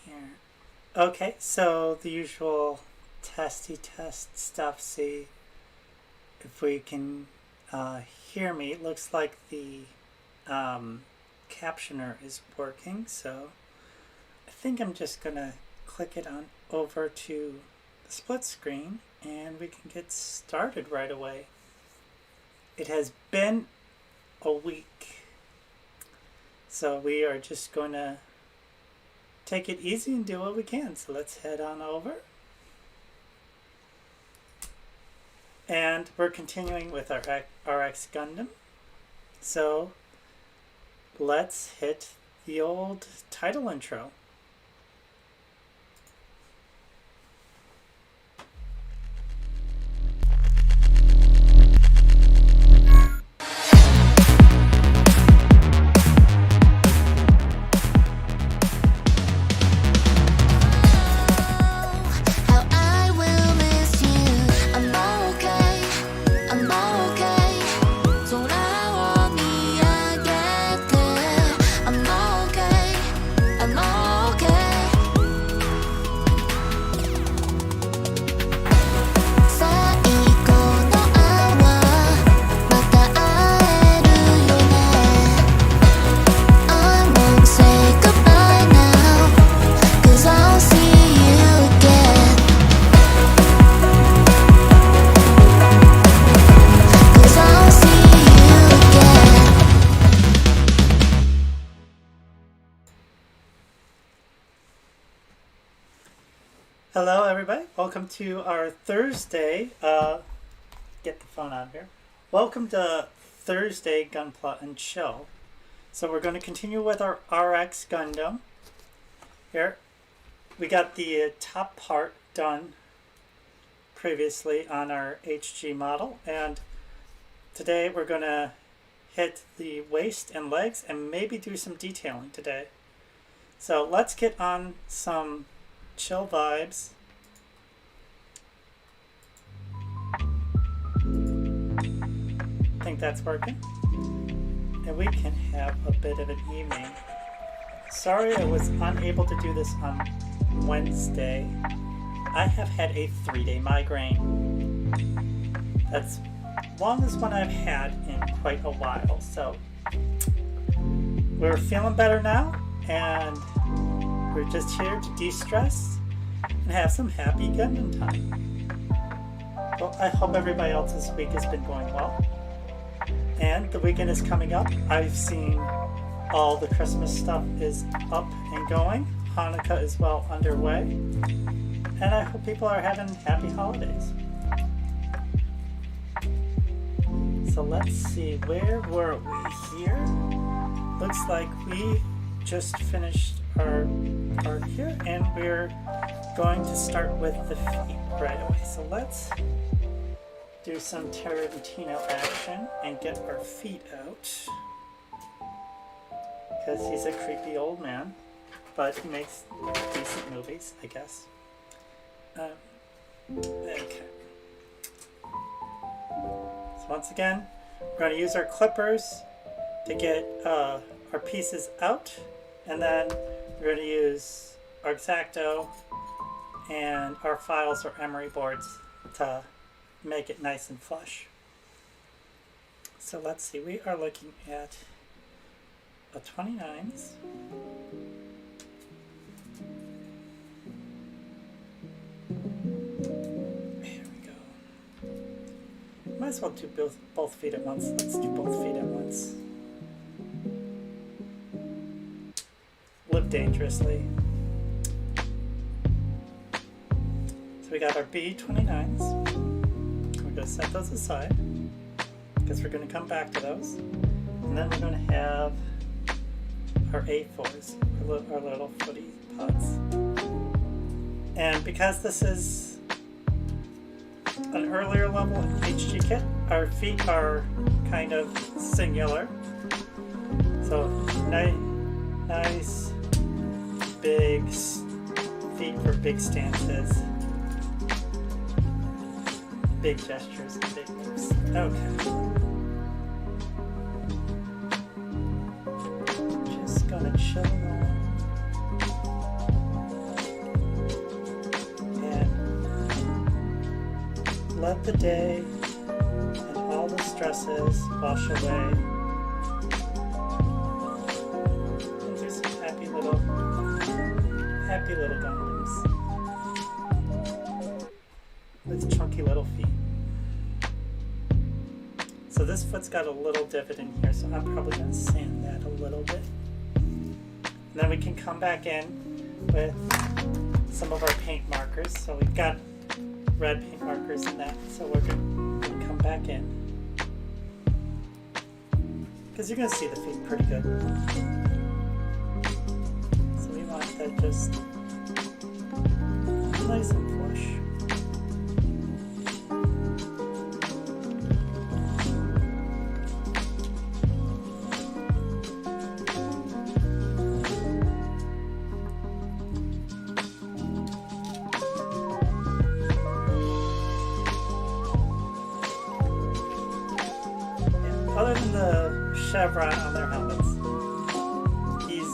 Here. Okay, so the usual testy test stuff. See if we can hear me. It looks like the captioner is working, so I think I'm just gonna click it on over to the split screen and we can get started right away. It has been a week, so we are just going to take it easy and do what we can. So let's head on over. And we're continuing with our RX Gundam. So let's hit the old title intro. Hello everybody, welcome to our Thursday, get the phone out here. Welcome to Thursday Gunpla and Chill. So we're going to continue with our RX Gundam. Here, we got the top part done previously on our HG model, and today we're going to hit the waist and legs and maybe do some detailing today. So let's get on some chill vibes. I think that's working. And we can have a bit of an evening. Sorry I was unable to do this on Wednesday. I have had a 3-day migraine. That's longest one I've had in quite a while. So we're feeling better now, and we're just here to de-stress and have some happy Gundam time. Well, I hope everybody else's week has been going well. And the weekend is coming up. I've seen all the Christmas stuff is up and going. Hanukkah is well underway. And I hope people are having happy holidays. So let's see, where were we here? Looks like we just finished our part here, and we're going to start with the feet right away. So let's do some Tarantino action and get our feet out, because he's a creepy old man, but he makes decent movies, I guess. Okay. So once again, we're going to use our clippers to get our pieces out, and then we're going to use our X-Acto and our files or emery boards to make it nice and flush. So let's see, we are looking at a 29s Here we go. Might as well do both feet at once. Let's do both feet at once. Live dangerously. So we got our B29s. We're going to set those aside because we're going to come back to those. And then we're going to have our A4s, our little footy pods. And because this is an earlier level HG kit, our feet are kind of singular. So nice big feet for big stances, big gestures, and big moves. Okay. Just gonna chill along and let the day and all the stresses wash away. And do some happy little Gundams with chunky little feet. So this foot's got a little divot in here, so I'm probably going to sand that a little bit. And then we can come back in with some of our paint markers. So we've got red paint markers in that, so we're going to come back in. Because you're going to see the feet pretty good. So we want that just nice and flush. Other than the chevron on their helmets, these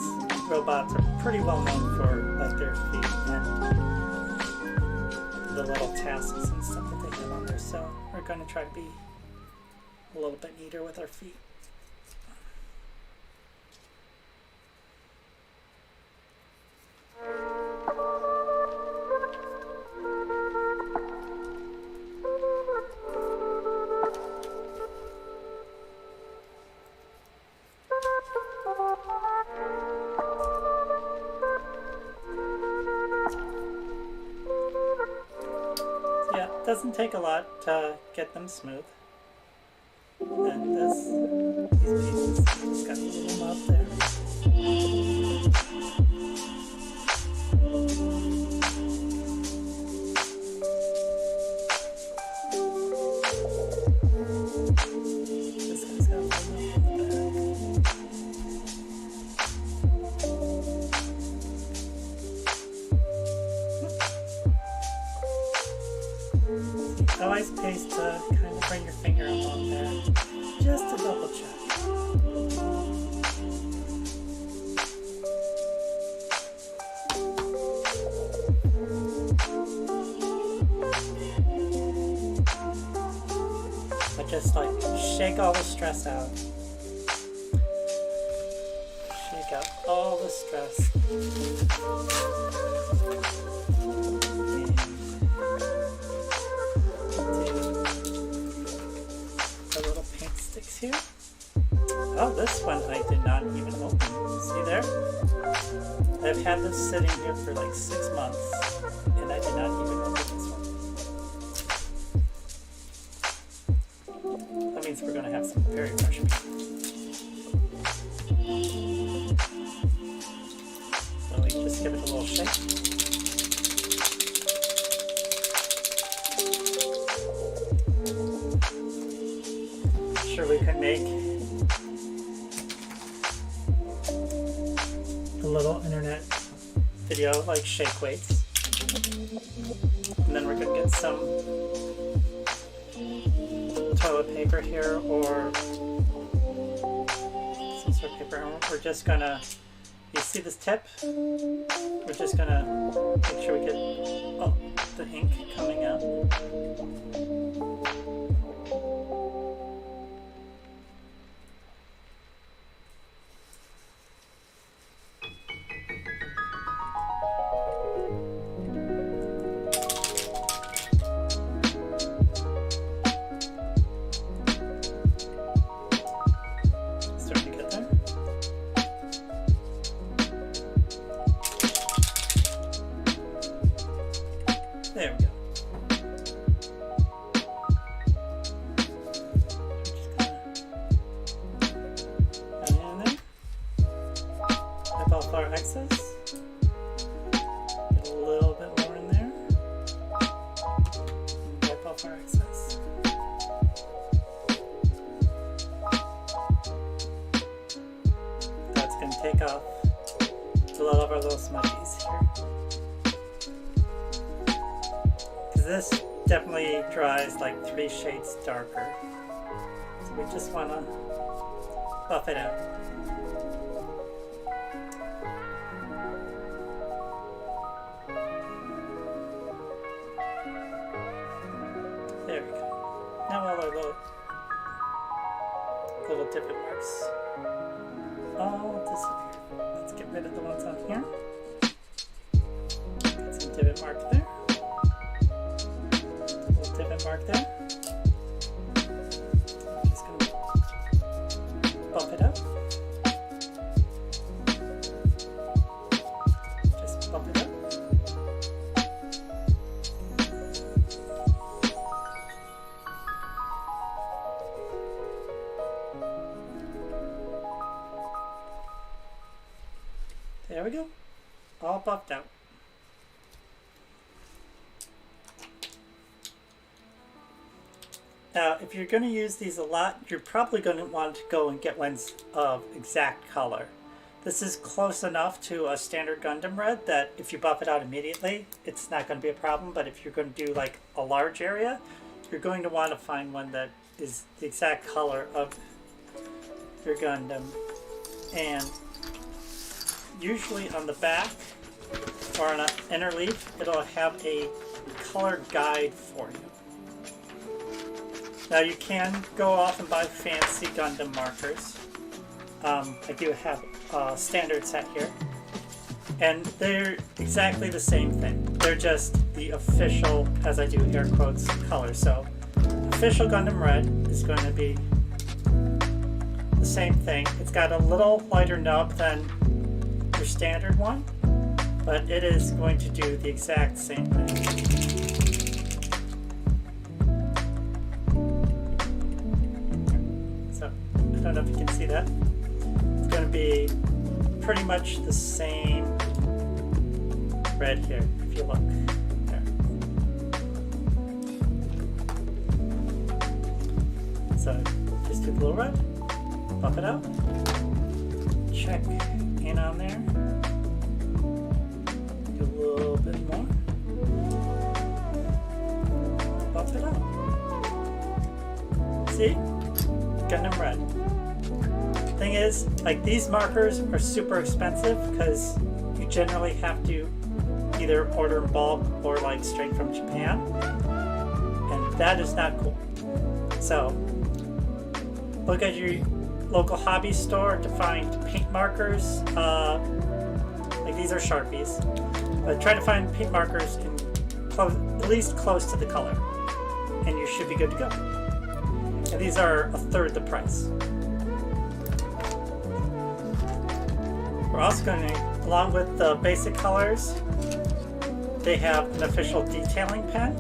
robots are pretty well known for their feet and the little tasks and stuff that they have on there. So we're going to try to be a little bit neater with our feet. Doesn't take a lot to get them smooth. And these pieces just got a little knob there. This one's got a little knob in the always pays to kind of bring your finger along there just to double check. But just like shake all the stress out. Shake out all the stress. Here. Oh, this one I did not even open. See there? I've had this sitting here for like 6 months, and I did not even open this one. That means we're going to have some very fresh meat. So we just give it a little shake. Sure, we could make a little internet video like shake weights, and then we're gonna get some toilet paper here or some sort of paper, and we're just gonna, you see this tip? We're just gonna make sure we get the ink coming out. because this definitely dries like 3 shades darker. So we just want to buff it out. There we go. Now all our little divot marks all disappear. Let's get rid of the ones on here. Got some divot mark there. Little divot mark there. Just gonna bump it up. Just bump it up. There we go, all buffed out. Now, if you're going to use these a lot, you're probably going to want to go and get ones of exact color. This is close enough to a standard Gundam red that if you buff it out immediately, it's not going to be a problem. But if you're going to do like a large area, you're going to want to find one that is the exact color of your Gundam. And usually on the back or on an inner leaf, it'll have a color guide for you. Now you can go off and buy fancy Gundam markers. I do have a standard set here. And they're exactly the same thing. They're just the official, as I do air quotes, color. So official Gundam red is going to be the same thing. It's got a little lighter nub than your standard one, but it is going to do the exact same thing. So I don't know if you can see that. It's going to be pretty much the same red here, if you look there. So just do the little red, buff it out, check in on there, do a little bit more, buff it out. See? Gundam red. Thing is, like, these markers are super expensive because you generally have to either order in bulk or like straight from Japan, and that is not cool. So look at your local hobby store to find paint markers. Like these are Sharpies, but try to find paint markers in at least close to the color, and you should be good to go. And these are a third the price. We're also going to, along with the basic colors, they have an official detailing pen,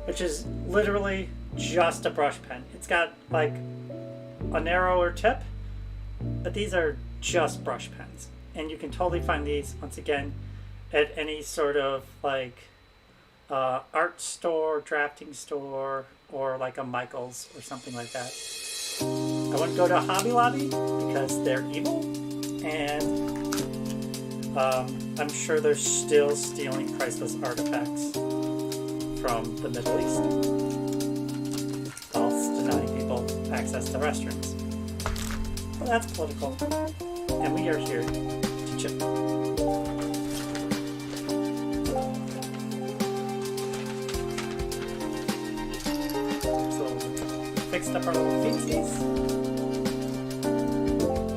which is literally just a brush pen. It's got like a narrower tip, but these are just brush pens. And you can totally find these, once again, at any sort of like art store, drafting store, or like a Michael's or something like that. I wouldn't go to Hobby Lobby because they're evil, and I'm sure they're still stealing priceless artifacts from the Middle East whilst denying people access to restrooms. Well, that's political, and we are here to chill. Fixed up our little feetsies.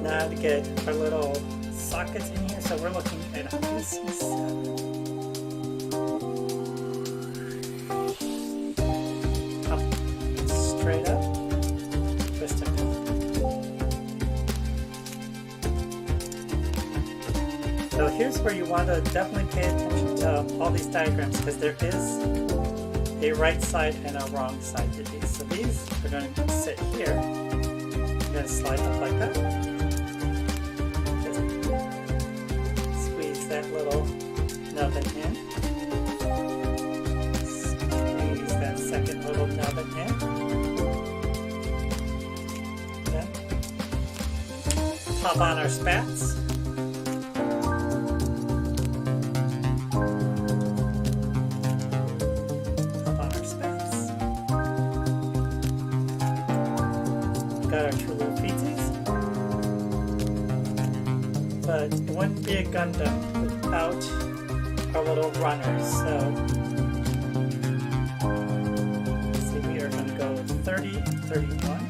Now to get our little sockets in here, so we're looking at a PC7. Up, straight up, twist and pull. So here's where you want to definitely pay attention to all these diagrams, because there is a right side and a wrong side to these. So these are going to sit here. You're going to slide up like that. Just squeeze that little nubbin in. Squeeze that second little nubbin in. Then pop on our spats. wouldn't be a Gundam without our little runners. So let's see, we are going to go 30, 31.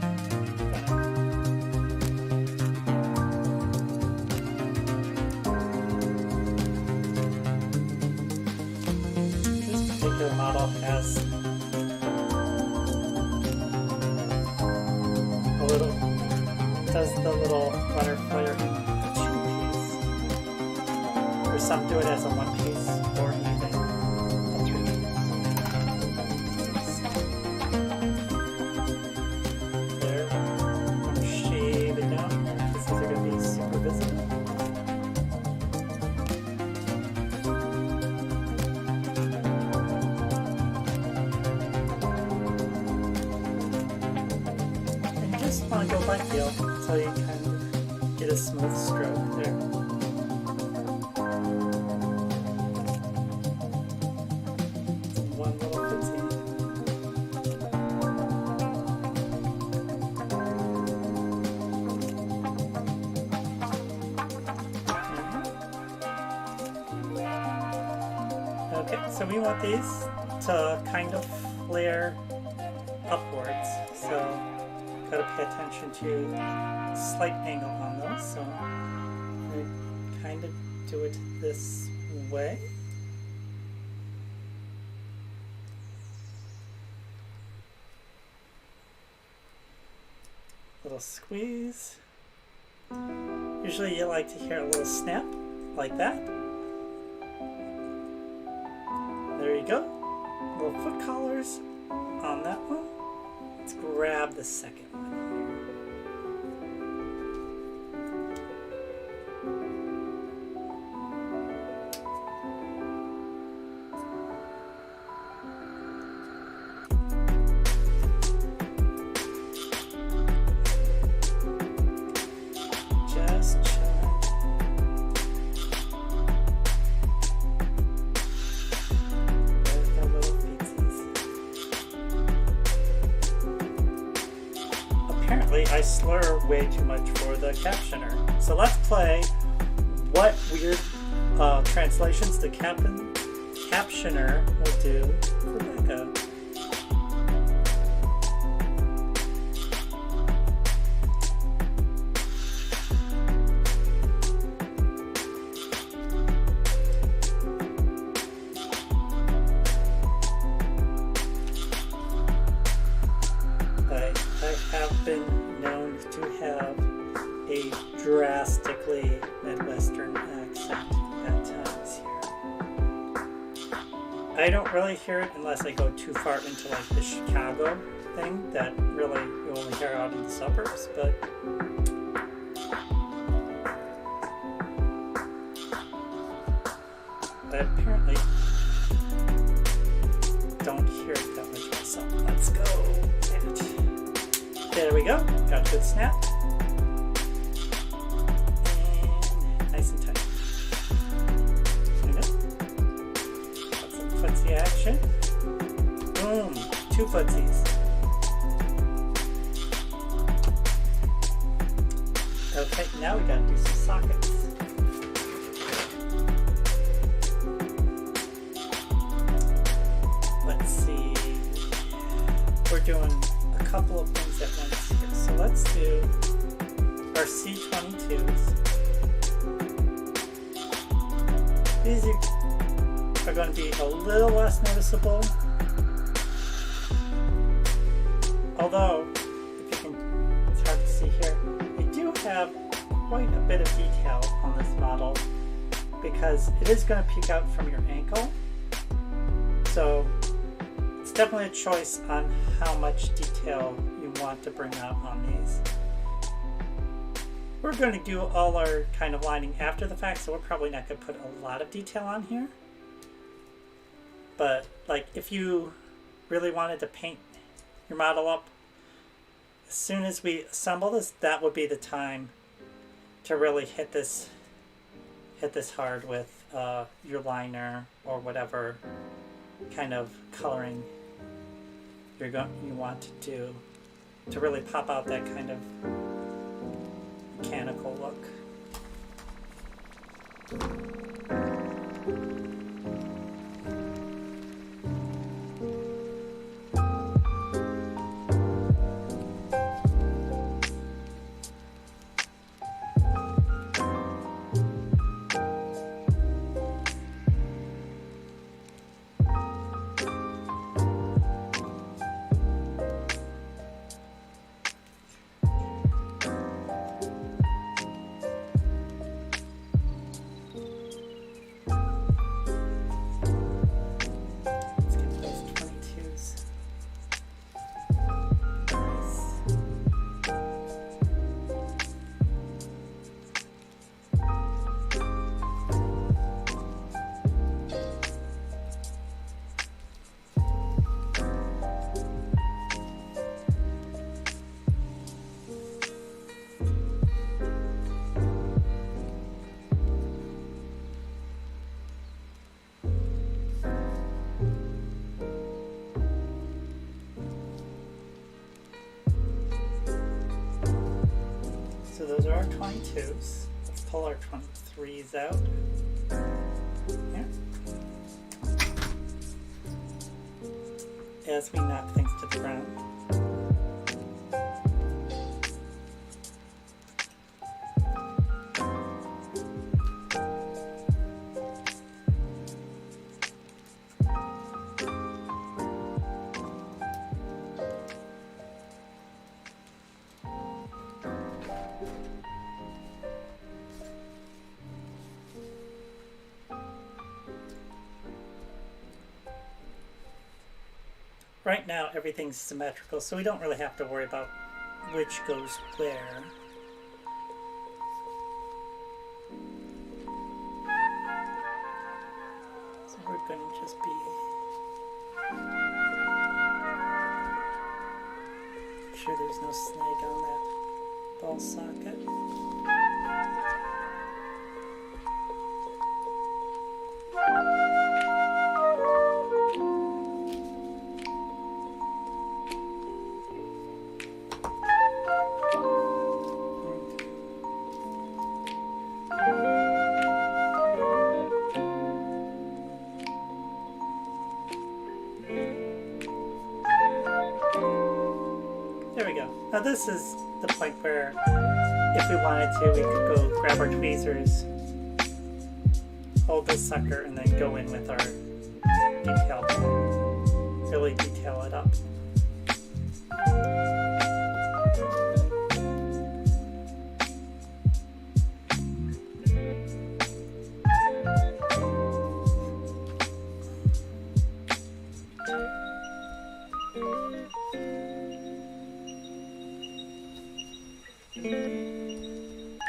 This particular model has a little, does the little runner flare in a 2-piece. Or some do it as a 1-piece or even a 3-piece. There, I'm going to shade it down because these are going to be super visible. Just want to go by feel so you can get a smooth stroke there. One little footsie. Okay, so we want these to kind of flare upwards. So gotta pay attention to slight angle on those, so I'm going to kind of do it this way. Little squeeze. Usually you like to hear a little snap like that. There you go. Little foot collars on that one. Let's grab the second one here. Just check. There's the little feetsies. Apparently I slur way too much for the captioner. So let's play what weird translations the captioner will do for Becca. I have been known to have a drastically Midwestern accent at times here. I don't really hear it unless I go too far into like the Chicago thing that really you only hear out in the suburbs, but I apparently don't hear it that much myself. Let's go. There we go. Got a good snap. And nice and tight. There we go. Got some footsie action. Boom. 2 footsies. Okay, now we gotta do some sockets. Let's see. We're doing a couple of things at once here. So let's do our C22s. These are going to be a little less noticeable. Although, if you can, it's hard to see here, we do have quite a bit of detail on this model because it is going to peek out from your ankle. So it's definitely a choice on how much detail you want to bring out on these. We're going to do all our kind of lining after the fact, so we're probably not going to put a lot of detail on here. But like if you really wanted to paint your model up, as soon as we assemble this, that would be the time to really hit this hard with your liner or whatever kind of coloring you want to do to really pop out that kind of mechanical look. So those are our 22s. Let's pull our 23s out. Here. As we knock things to the ground. Right now everything's symmetrical, so we don't really have to worry about which goes where. So we're going to just be sure there's no snag on that ball socket. There we go. Now this is the point where, if we wanted to, we could go grab our tweezers, hold this sucker, and then go in with our detail pen. Really detail it up.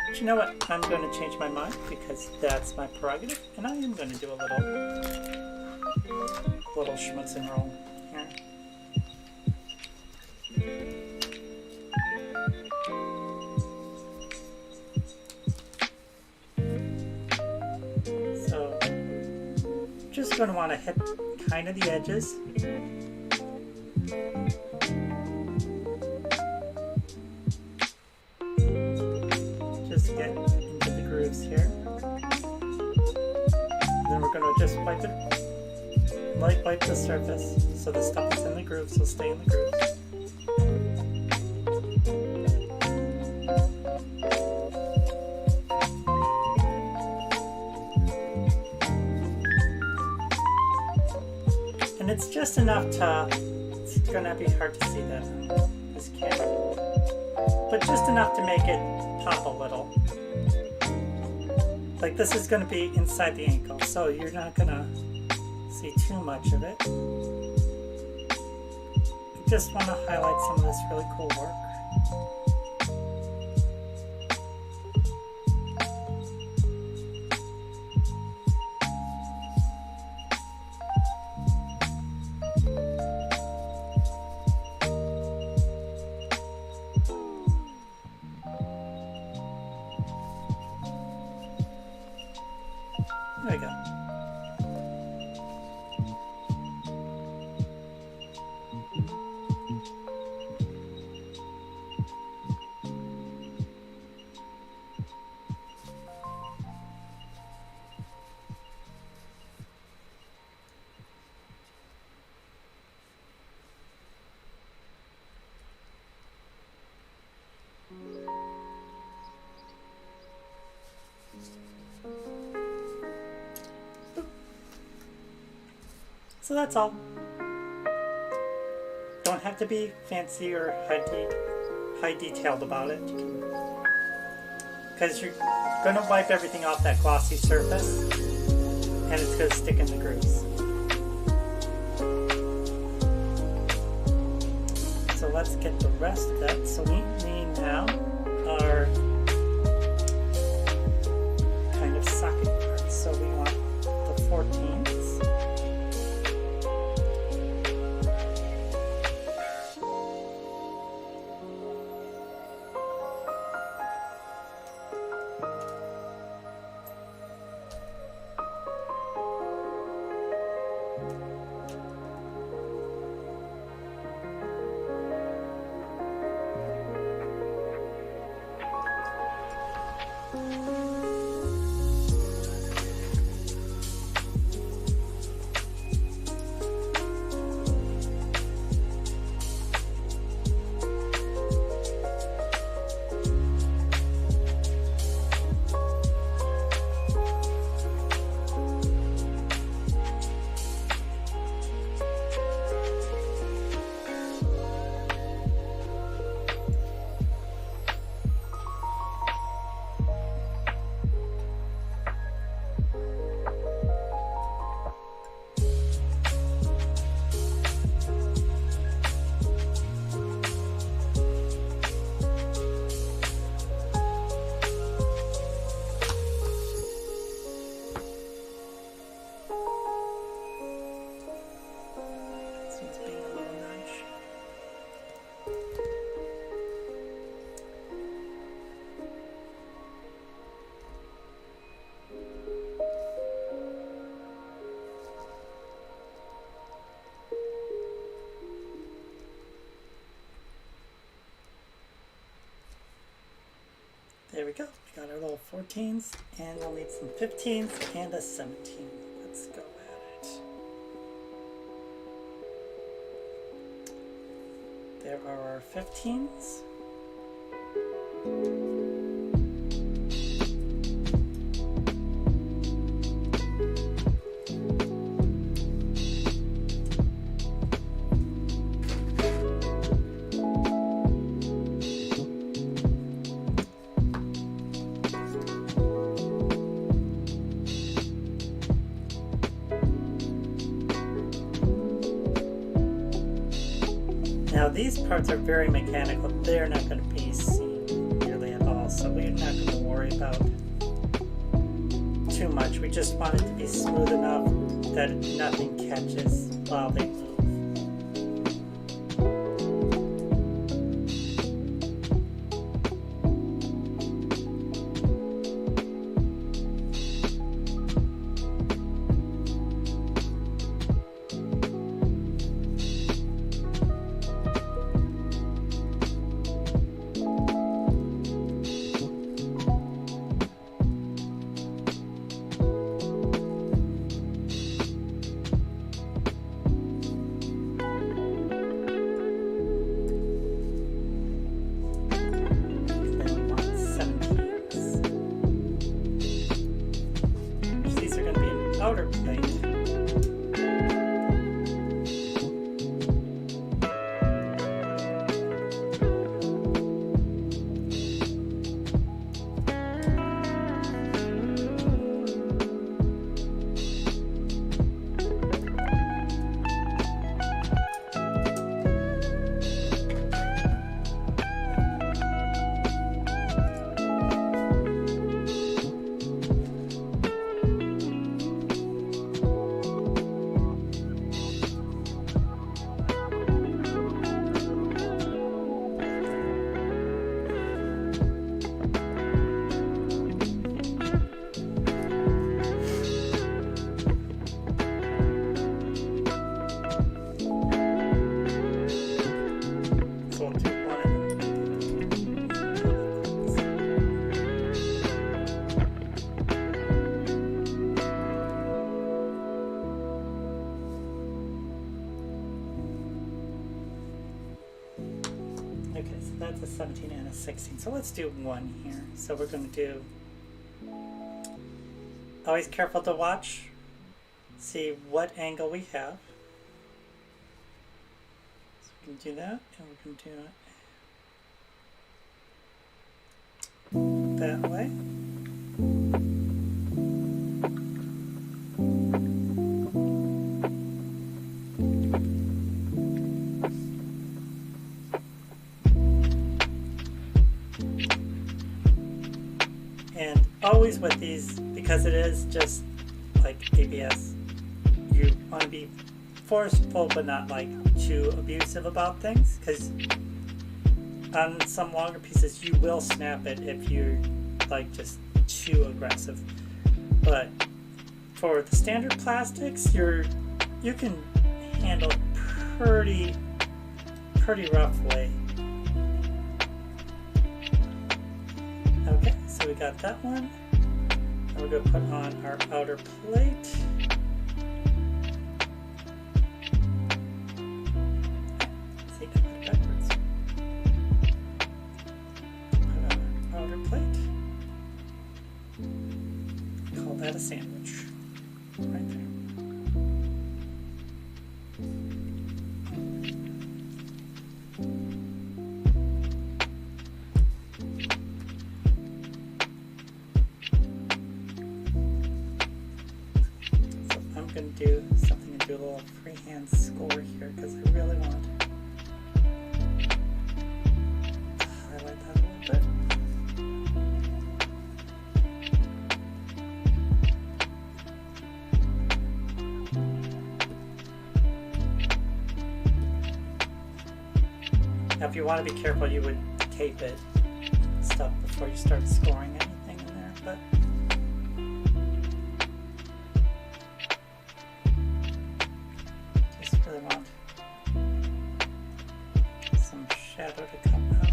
But you know what? I'm going to change my mind because that's my prerogative, and I am going to do a little schmutz and roll here. So, just going to want to hit kind of the edges. Get into the grooves here. And then we're going to just wipe the surface so the stuff that's in the grooves will stay in the grooves. And it's just enough to, it's going to be hard to see that on this camera, but just enough to make it pop a little. Like this is going to be inside the ankle, so you're not going to see too much of it. I just want to highlight some of this really cool work. There we go. So that's all. Don't have to be fancy or high detailed about it. Because you're going to wipe everything off that glossy surface and it's going to stick in the grooves. So let's get the rest of that. So we need now our kind of socket parts. So we want the 14s. There we go. We got our little 14s, and we'll need some 15s and a 17. Let's go at it. There are our 15s. Now these parts are very mechanical. They're not going to be seen nearly at all, so we're not going to worry about too much. We just want it to be smooth enough that nothing catches while they move. Outer plate. That's a 17 and a 16. So let's do one here. So we're going to do, always careful to watch, see what angle we have. We can do that, and we can do it that way. And always with these, because it is just like ABS, you want to be forceful but not like too abusive about things, because on some longer pieces you will snap it if you're like just too aggressive. But for the standard plastics, you can handle pretty roughly. Okay, so we got that one. And we're going to put on our outer plate. See, I put it backwards. Put on our outer plate. Call that a sandwich. Right there. I'm going to do something and do a little freehand score here because I really want to highlight that a little bit. Now if you want to be careful, you would tape it and stuff before you start scoring anything in there, but really want some shadow to come out.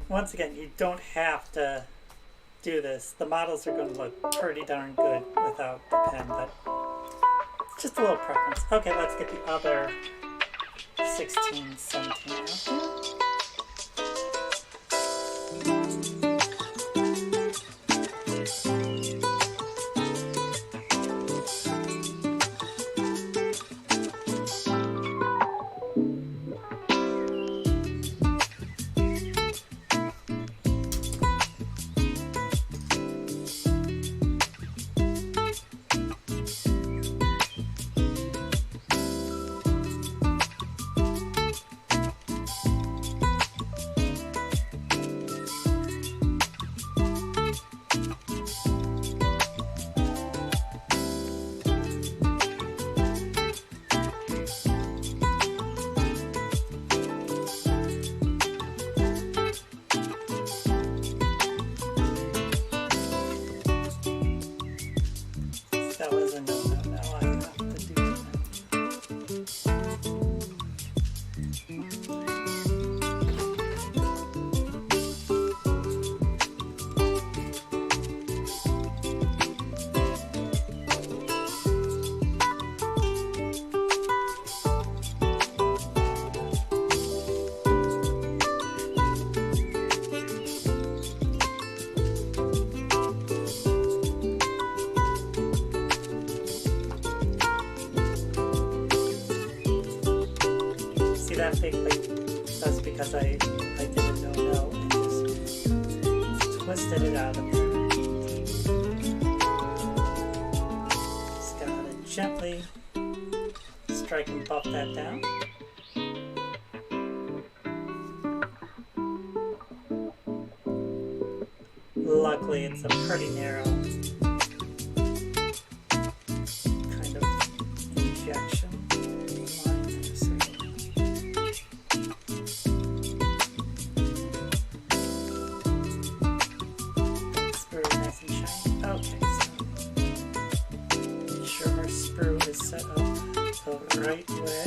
Once again, you don't have to do this. The models are going to look pretty darn good without the pen, but it's just a little preference. Okay, let's get the other 16, 17 out here. That was a no-no. Now I have to do that. That big like that's because I did a no-no and just twisted it out of there. Just gotta gently strike and buff that down. Luckily it's a pretty narrow kind of injection. Set up the right way.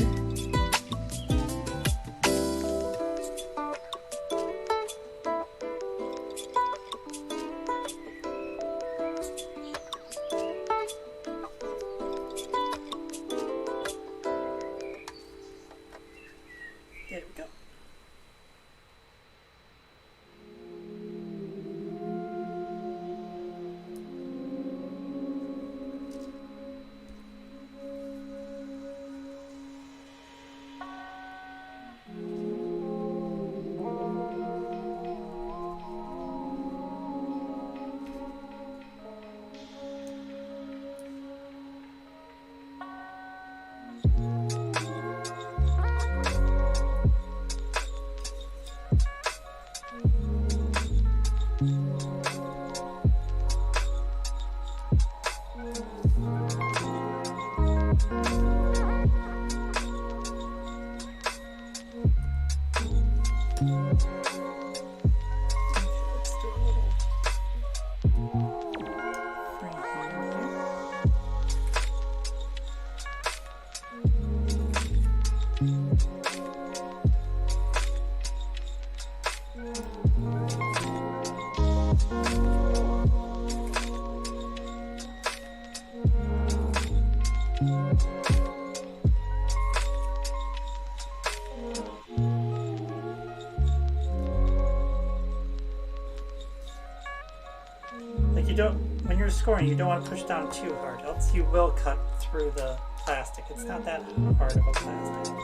scoring, you don't want to push down too hard, else you will cut through the plastic. It's not that hard of a plastic.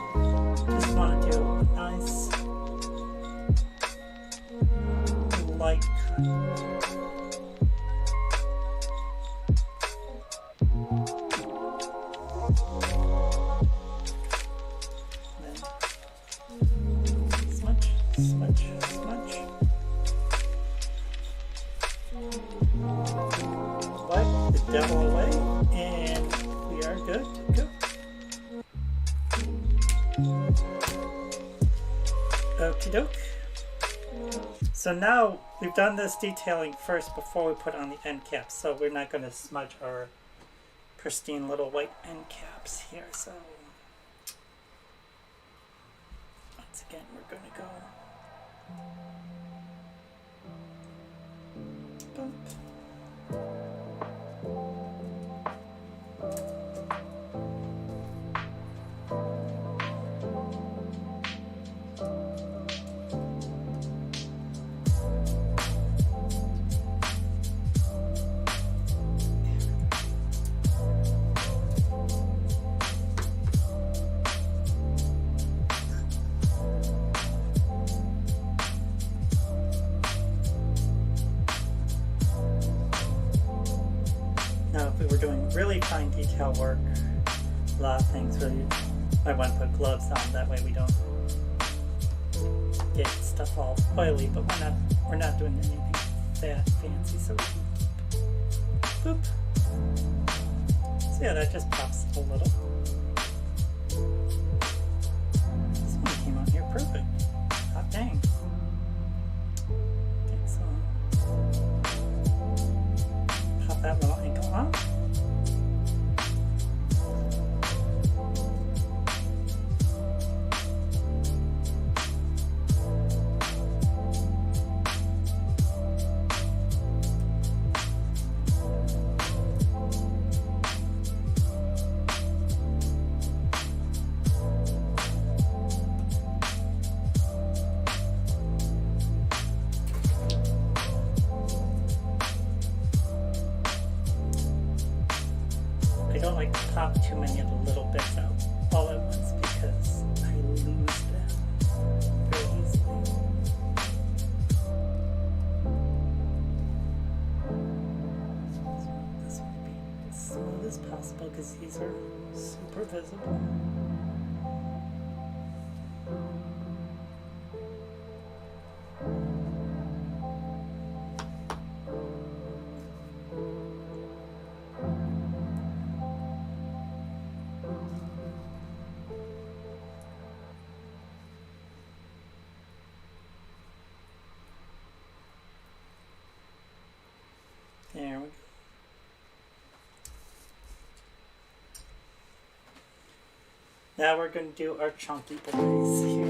Just want to do a nice light cut. Wipe the devil away, and we are good to go. Okie doke. So now we've done this detailing first before we put on the end caps, so we're not going to smudge our pristine little white end caps here. So once again, we're going to go bump. Now, if we were doing really fine detail work, a lot of things really, I want to put gloves on. That way we don't get stuff all oily. But we're not doing anything that fancy, so we can boop. So yeah, that just pops a little. This one came out here perfect. Hot dang. Okay, so pop that little ankle on. I don't like to pop too many of the little bits out all at once because I lose them very easily. So this will be as smooth as possible because these are super visible. There we go. Now we're going to do our chunky boys here.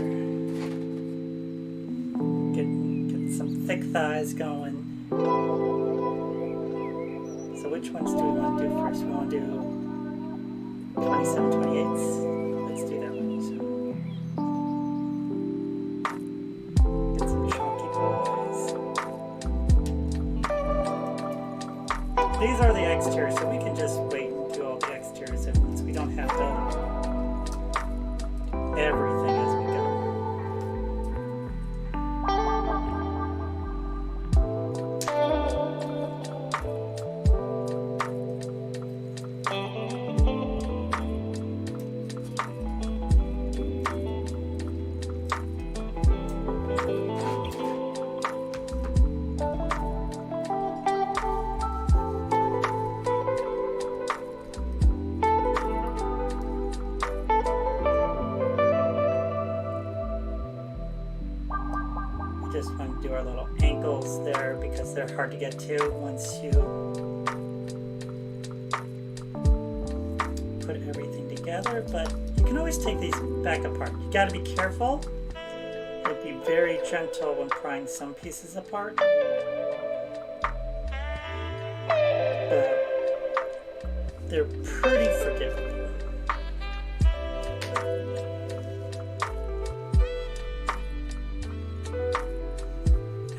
Get some thick thighs going. So which ones do we want to do first? We want to do 27, 28s. Let's do that one. So get some chunky boys. These are the exteriors, so we can just wait and do all the exteriors at once. We don't have to everything as we go. Just want to do our little ankles there because they're hard to get to once you put everything together, but you can always take these back apart. You got to be careful and be very gentle when prying some pieces apart. But they're pretty forgiving.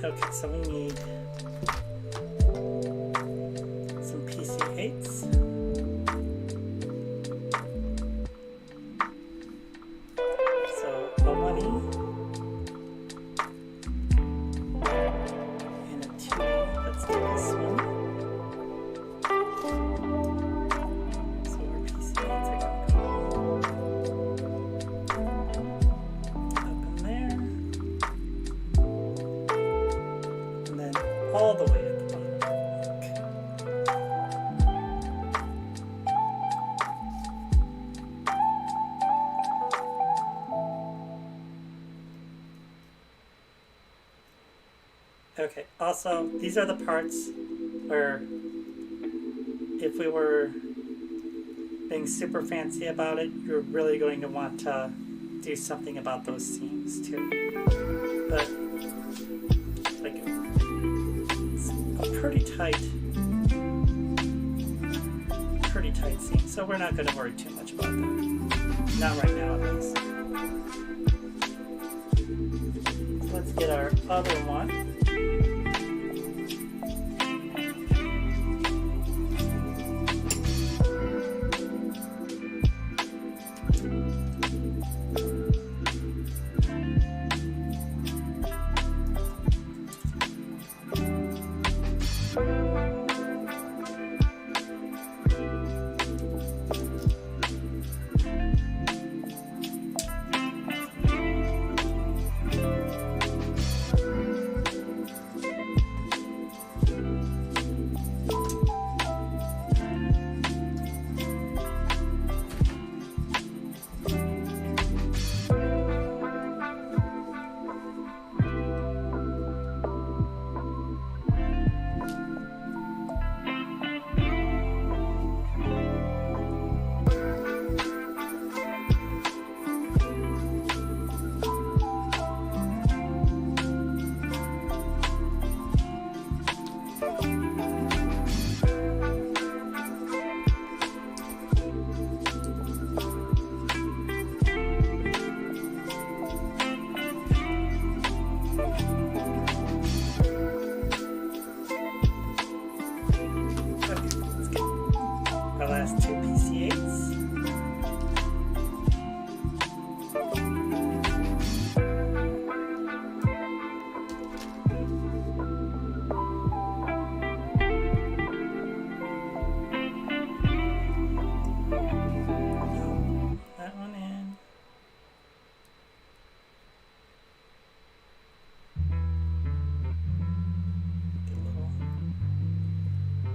Okay, so we need some Okay, also, these are the parts where if we were being super fancy about it, you're really going to want to do something about those seams too. But, like, it's a pretty tight seam, so we're not going to worry too much about that. Not right now, at least. So let's get our other one.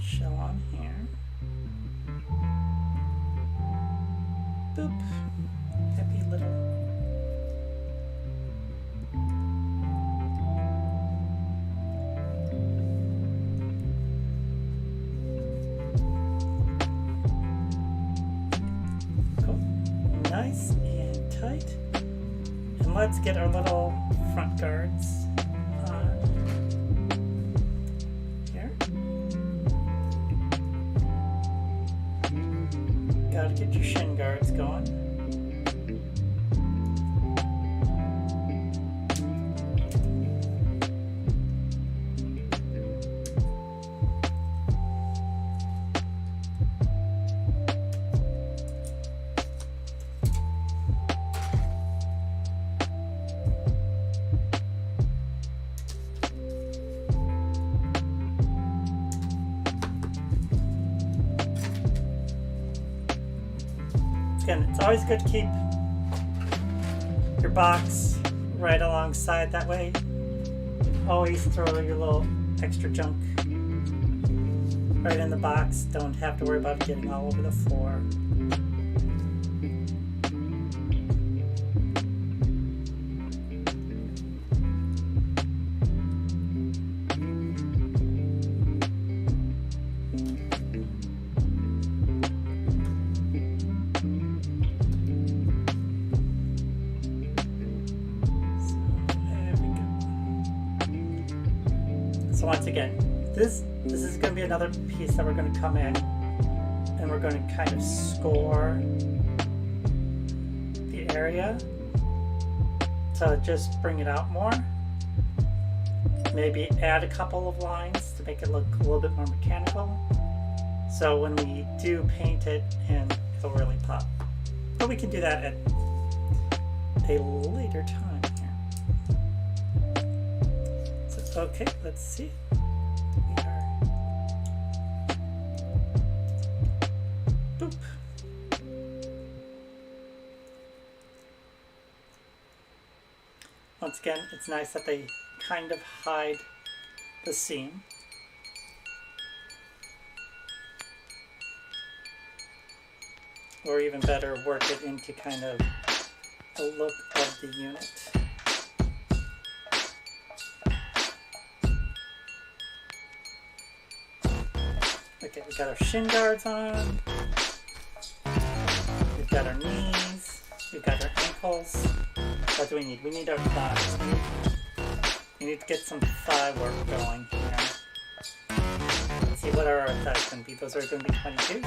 Shell on here. Boop. Happy little. Cool. Nice and tight. And let's get our little front guards on here. Gotta get your shin guards going. Again, it's always good to keep your box right alongside, that way always throw your little extra junk right in the box. Don't have to worry about it getting all over the floor. So once again, this is going to be another piece that we're going to come in and we're going to kind of score the area to just bring it out more. Maybe add a couple of lines to make it look a little bit more mechanical. So when we do paint it, and it'll really pop. But we can do that at a later time. Okay, let's see. We are. Boop. Once again, it's nice that they kind of hide the seam. Or even better, work it into kind of the look of the unit. Okay, we got our shin guards on. We've got our knees. We've got our ankles. What do we need? We need our thighs. We need to get some thigh work going here. Let's see, what are our thighs going to be? Those are going to be 22s?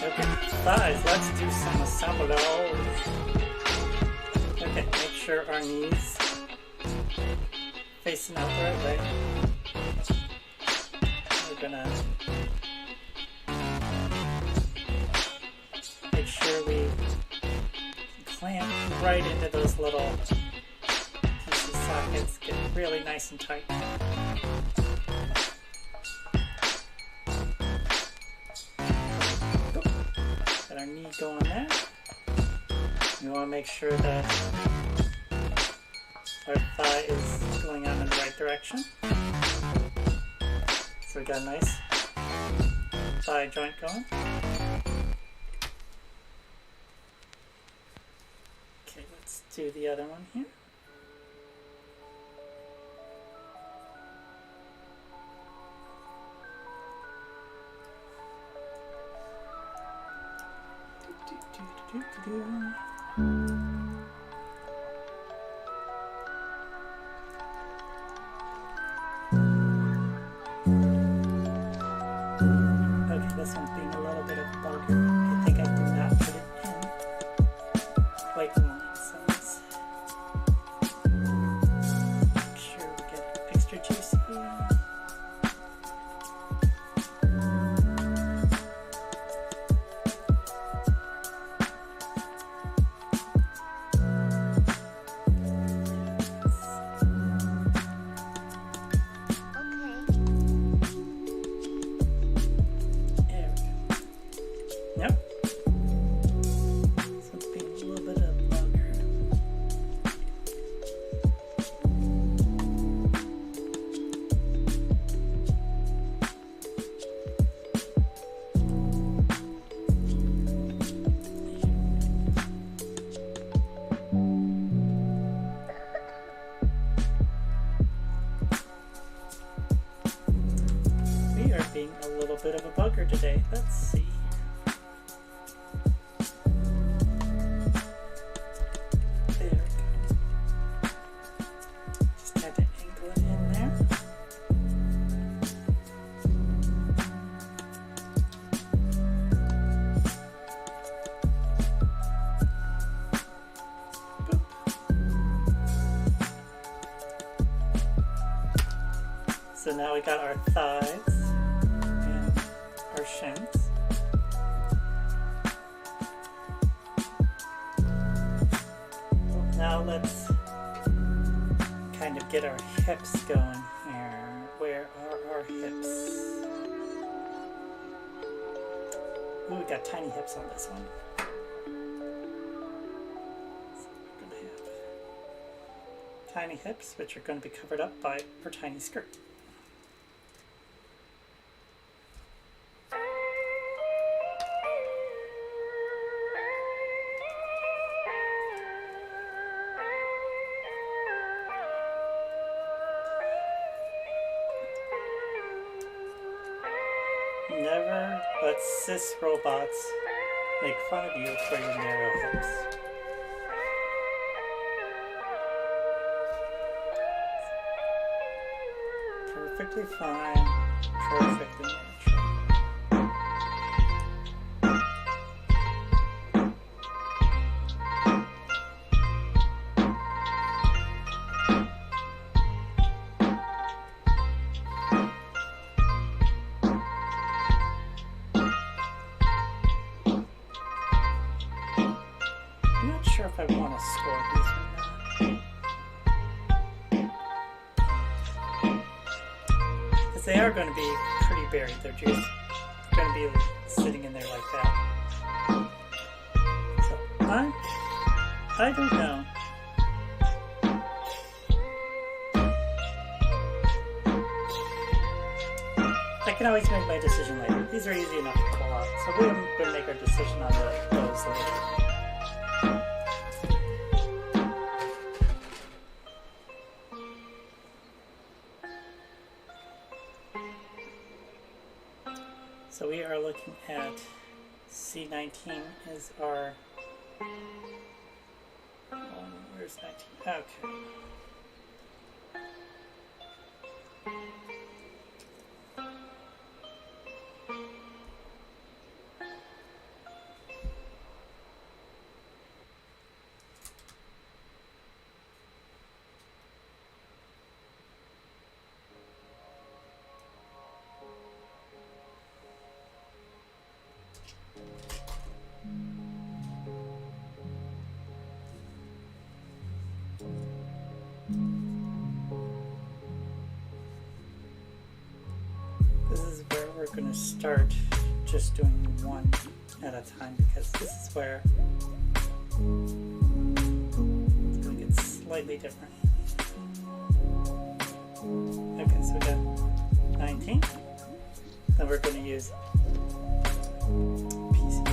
Okay. Thighs, let's do some assemblage. Okay, make sure our knees facing out the right way. We're gonna make sure we clamp right into those little PC sockets, get really nice and tight. Our knee going there. We want to make sure that our thigh is going on in the right direction. So we got a nice thigh joint going. Okay, let's do the other one here. Okay, this one's being a little bit of a bugger. I think I did not put it in quite in line, so let's make sure we get it extra juicy. Being a little bit of a bugger today. Let's see. There we go. Just had to angle it in there. Boop. So now we got our thighs. Our shins. Now let's kind of get our hips going here. Where are our hips? Ooh, we got tiny hips on this one. So we're going to have tiny hips, which are going to be covered up by our tiny skirt. Never let cis robots make fun of you for your narrow hips. Perfectly fine, perfectly natural. I'm not sure if I want to score these or not. Because they are going to be pretty buried. They're just going to be sitting in there like that. So I don't know. I can always make my decision later. These are easy enough to pull out. So we're going to make our decision on those later. So we are looking at C19 is our, where's 19? Okay. This is where we're going to start just doing one at a time, because this is where it's going to get slightly different. Okay, so we got 19. Then we're going to use PC6.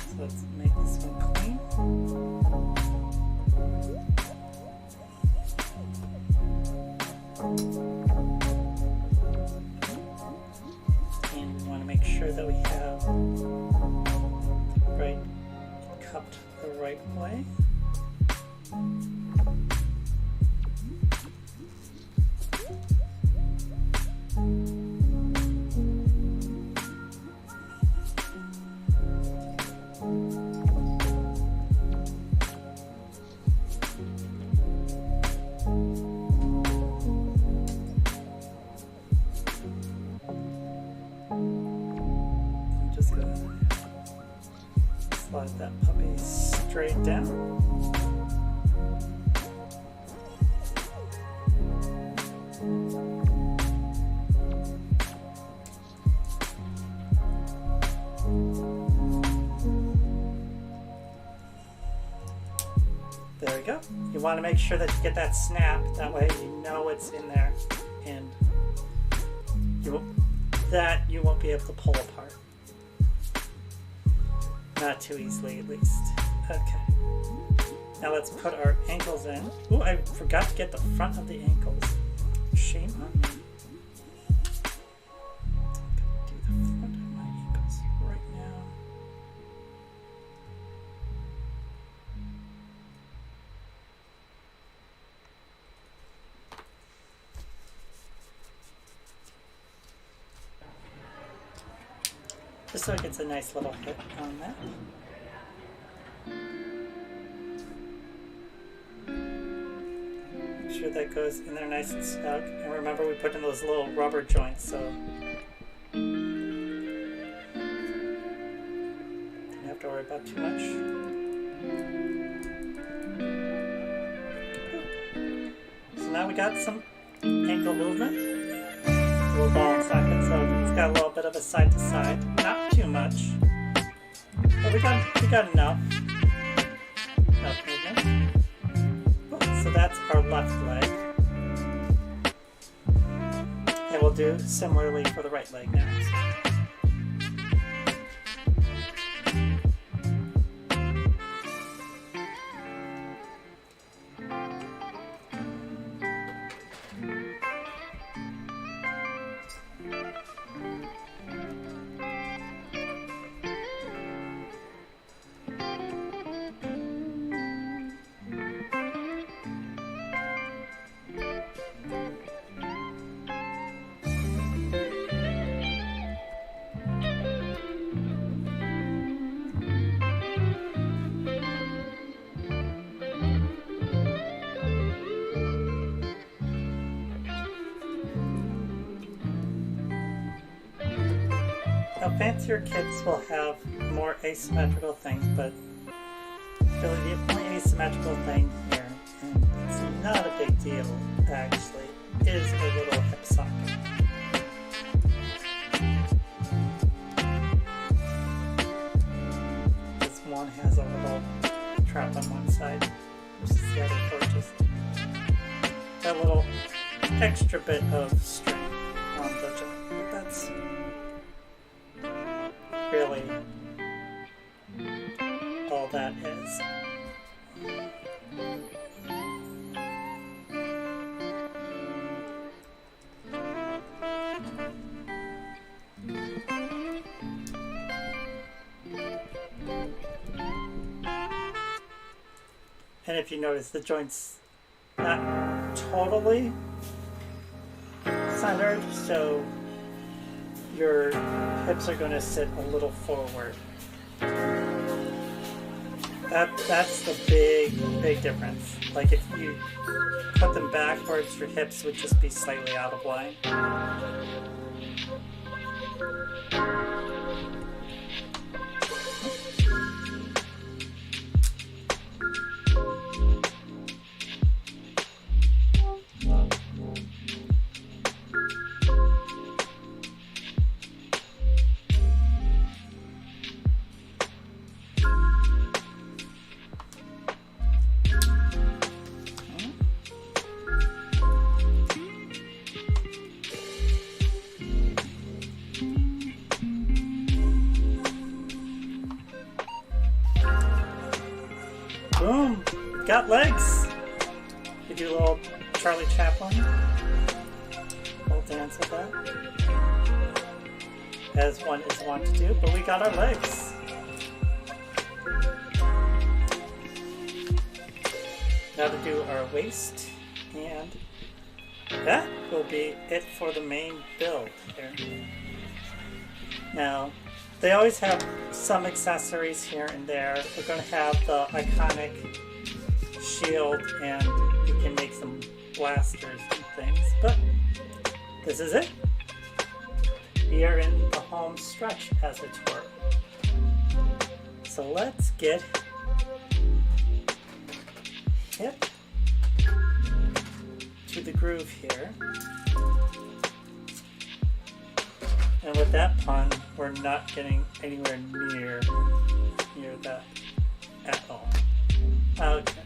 So let's make this one clean. And we want to make sure that we have it cupped the right way. Slide that puppy straight down. There we go. You want to make sure that you get that snap. That way you know it's in there, and you won't be able to pull apart. Not too easily, at least. Okay. Now let's put our ankles in. Oh, I forgot to get the front of the ankles. Shame on me. I'm gonna do the front of my ankles right now. Just so it gets a nice little hit on that. Make sure that goes in there nice and snug. And remember, we put in those little rubber joints, so don't have to worry about too much. So now we got some ankle movement. Little ball and socket, so it's got a little bit of a side to side, not too much, but we got enough movement. So that's our left leg, and we'll do similarly for the right leg now. fancier kits will have more asymmetrical things, but really the only asymmetrical thing here, and it's not a big deal actually, is a little hip socket. This one has a little trap on one side versus the other for just that little extra bit of string on the jack. But that's really all that is. And if you notice, the joint's not totally centered, so your hips are going to sit a little forward. That's the big difference. Like if you put them backwards, your hips would just be slightly out of line. Boom! Got legs! You do a little Charlie Chaplin. Little dance with that. As one is wont to do, but we got our legs. Now to do our waist, and that will be it for the main build here. Now, they always have some accessories here and there. We're going to have the iconic shield, and you can make some blasters and things, but this is it. We are in the home stretch, as it were. So let's get hip to the groove here. And with that pun, we're not getting anywhere near that at all. Okay.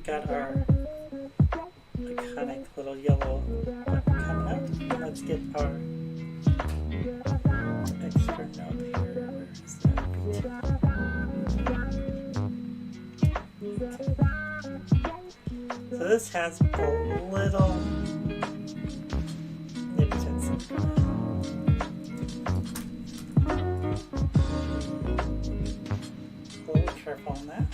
Got our iconic little yellow button coming out. Let's get our extra note here. Where is that? So this has a little nips and some. A little careful on that.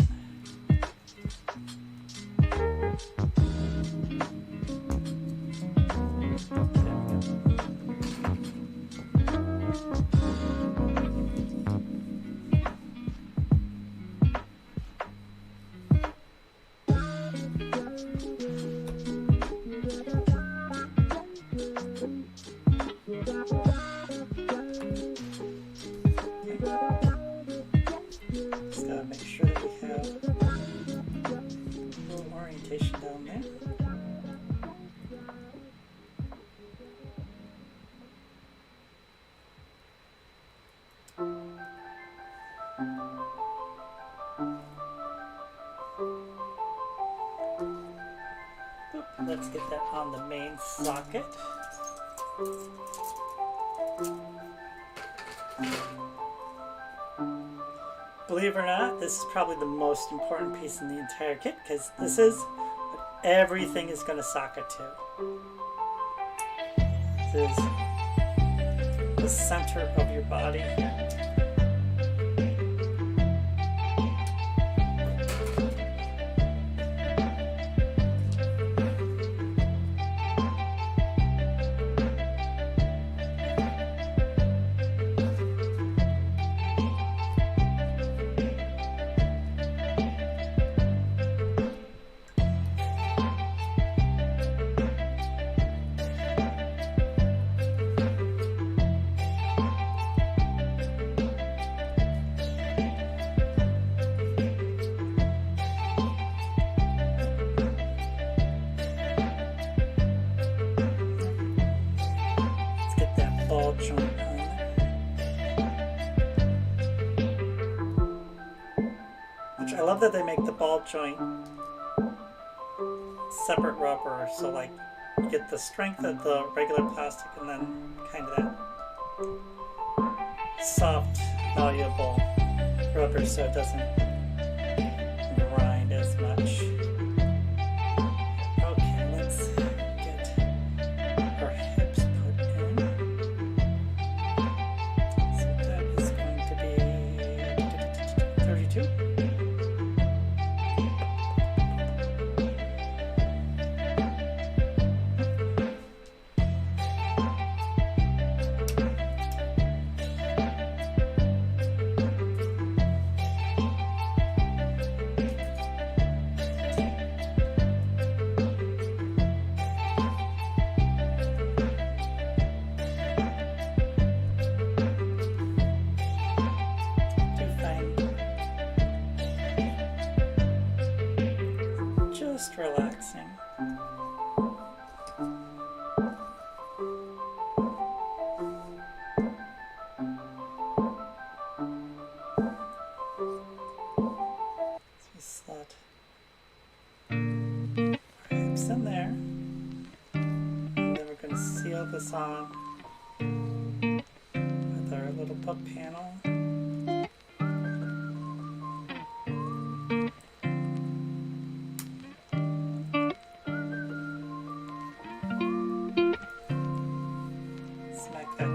let's get that on the main socket. Believe it or not, this is probably the most important piece in the entire kit because this is what everything is going to socket to. This is the center of your body here. Joint on there. Which I love that they make the ball joint separate rubber, so like you get the strength of the regular plastic and then kind of that soft, malleable rubber so it doesn't grind as much. Okay, let's get our hips put in. So that is going to be 32. Just relaxing. So we slot our hips in there, and then we're going to seal this on with our little pup panel.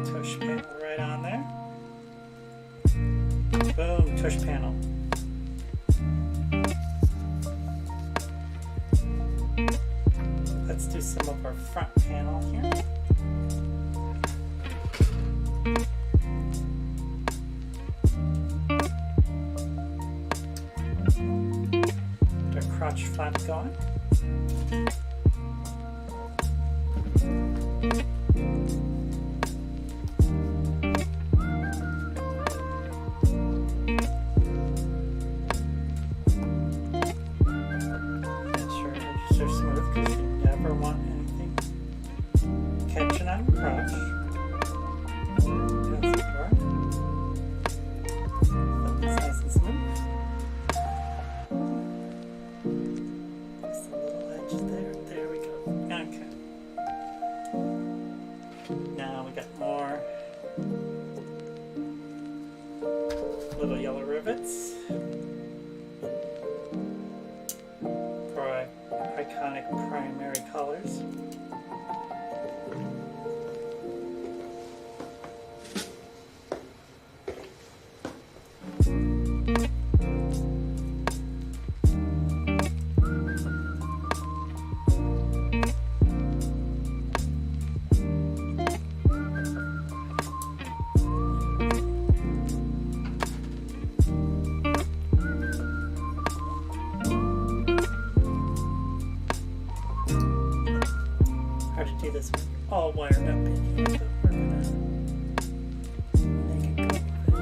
Tush panel right on there. Boom, tush panel. Let's do some of our front panel here. Get our crotch flap going. Smooth because you never want anything catching on your crotch. That's important. That's nice and smooth. Just a little edge there. There we go. Okay. Now we got more little yellow rivets. Iconic primary colors. Do this all wired up in here, but we're gonna make it go.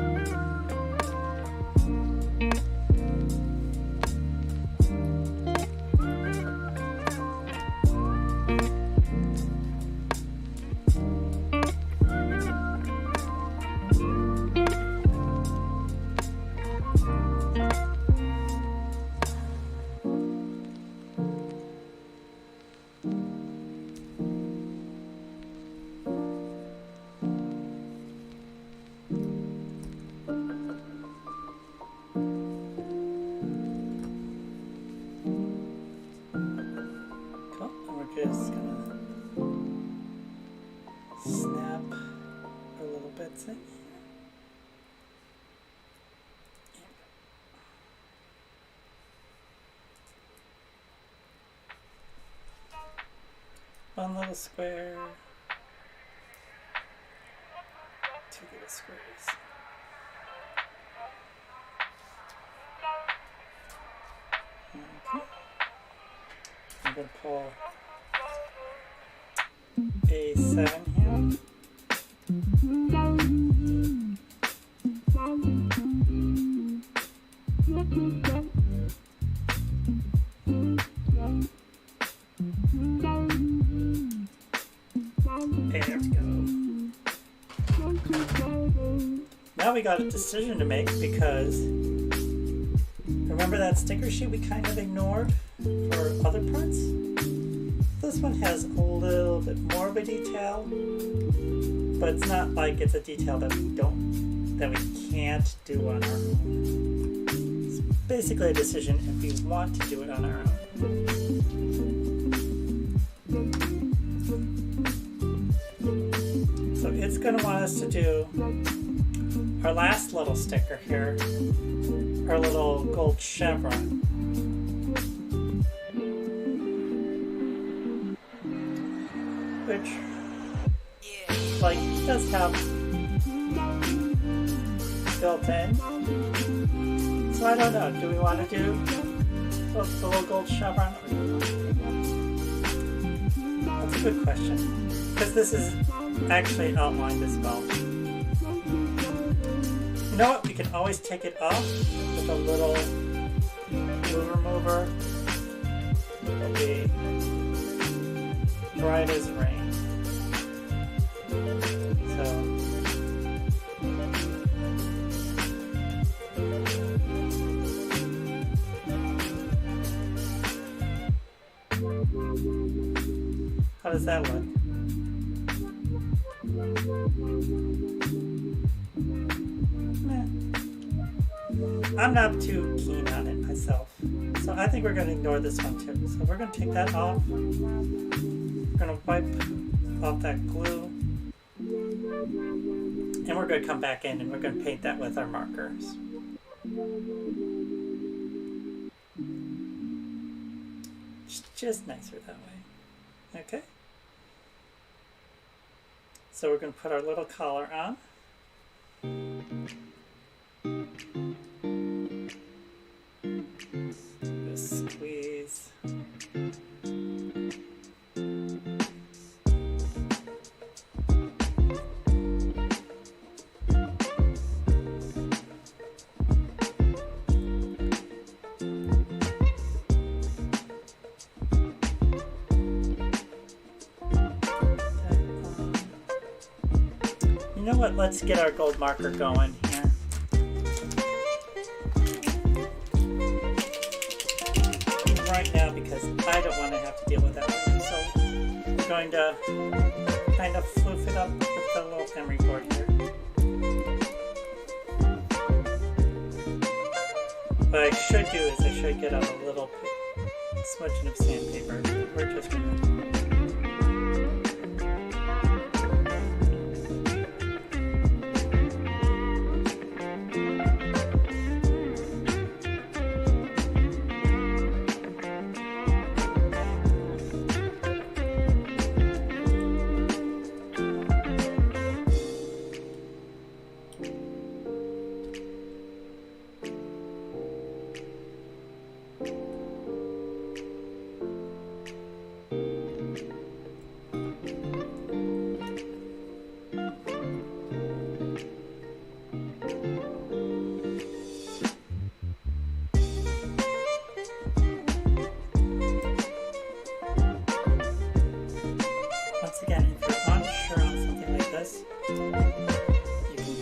bits in here. One little square, two little squares. Okay. I'm going to pull A7 here. There we go. Now we got a decision to make because remember that sticker sheet we kind of ignored for other parts? This one has a little bit more of a detail, but it's not like it's a detail that we can't do on our own. It's basically a decision if we want to do it on our own. So it's going to want us to do our last little sticker here, our little gold chevron. Which, like, does have built in. So I don't know, do we want to do the little gold chevron? Or do we want to do that? That's a good question, because this is actually outlined as well. You know what? We can always take it off with a little glue remover. It'll be bright as rain. So how does that look? I'm not too keen on it myself, so I think we're going to ignore this one too. So we're going to take that off. We're going to wipe off that glue, and we're going to come back in and we're going to paint that with our markers. It's just nicer that way. Okay. So we're going to put our little collar on. Just squeeze. You know what? Let's get our gold marker going here. Right now, because I don't want to have to deal with that later. So I'm going to kind of floof it up with the little emery board here. What I should do is I should get out a little smudging of sandpaper. We're just going to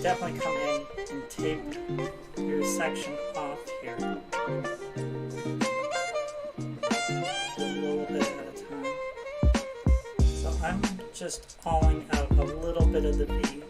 definitely come in and tape your section off here. A little bit at a time. So I'm just pulling out a little bit of the V.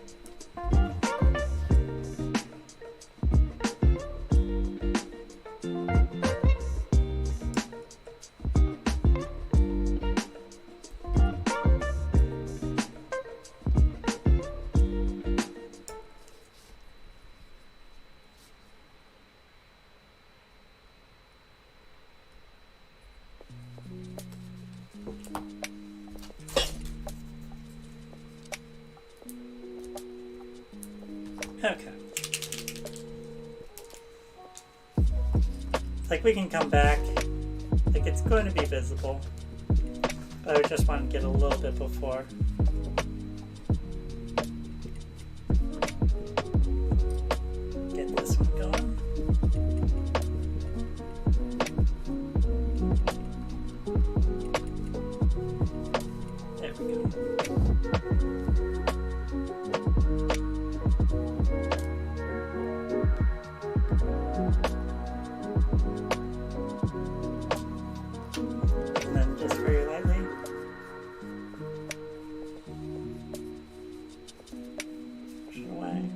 Okay. Like, we can come back. Like, it's going to be visible. But I just want to get a little bit before. Get this one going. There we go. And then just very lightly. Push it away.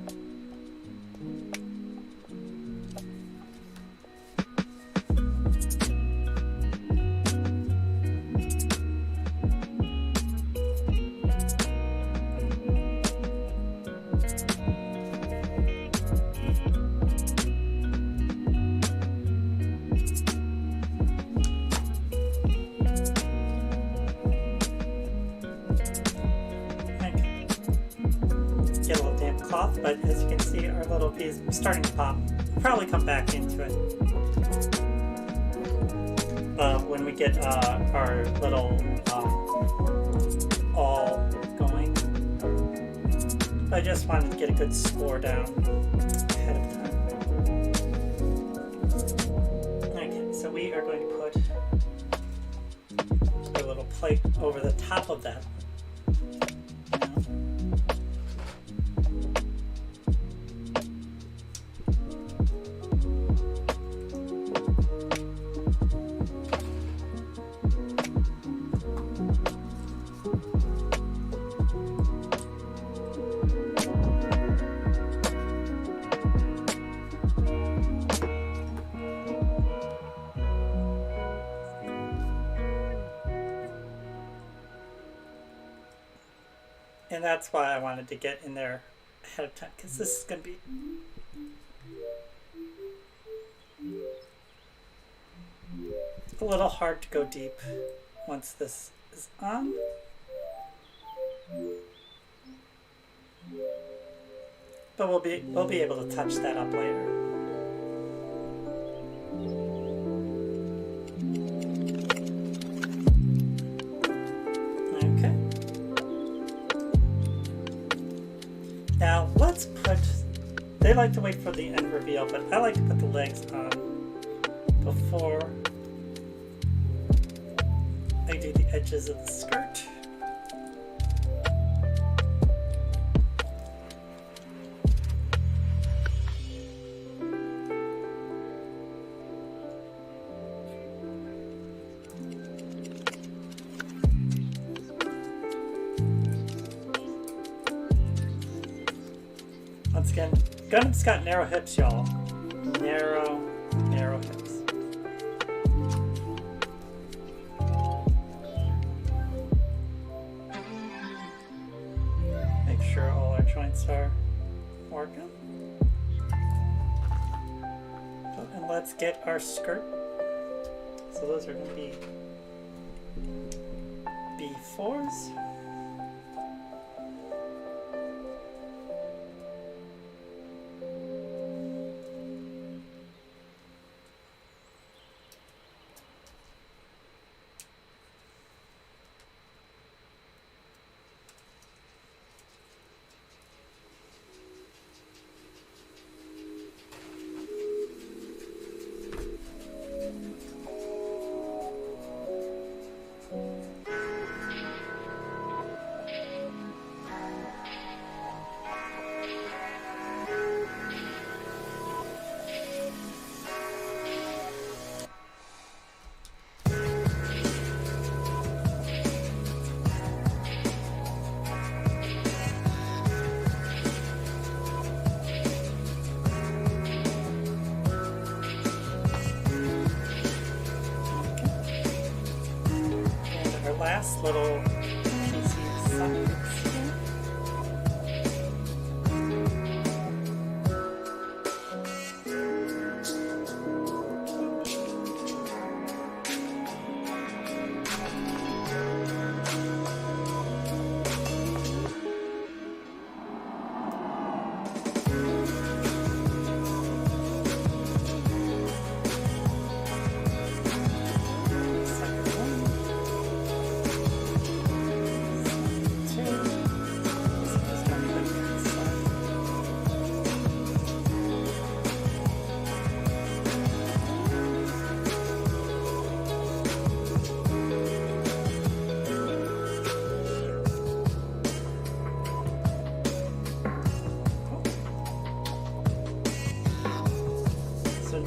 Get a little damp cloth, but as you can see, our little bee is starting to pop. We'll probably come back into it when we get our little awl going. But I just wanted to get a good score down ahead of time. Okay, so we are going to put a little plate over the top of that. And that's why I wanted to get in there ahead of time, because this is going to be a little hard to go deep once this is on. But we'll be able to touch that up later. Okay. Now let's put, they like to wait for the end reveal, but I like to put the legs on before I do the edges of the skirt. Once again, Gundam's got narrow hips, y'all. Narrow hips. Make sure all our joints are working. And let's get our skirt. So those are going to be B4s. Last little PC sides.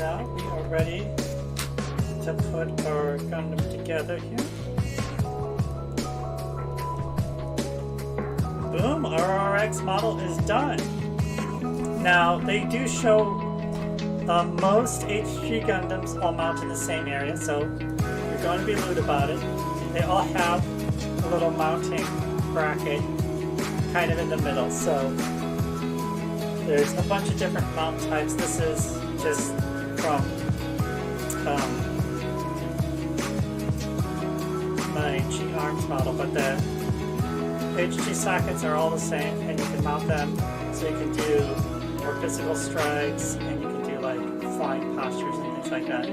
now we are ready to put our Gundam together here. Boom, our RX model is done. Now, they do show most HG Gundams all mount in the same area, so you're going to be lewd about it. They all have a little mounting bracket kind of in the middle, so there's a bunch of different mount types. This is just from my G-Arms model, but the HG sockets are all the same, and you can mount them so you can do more physical strikes, and you can do like flying postures and things like that.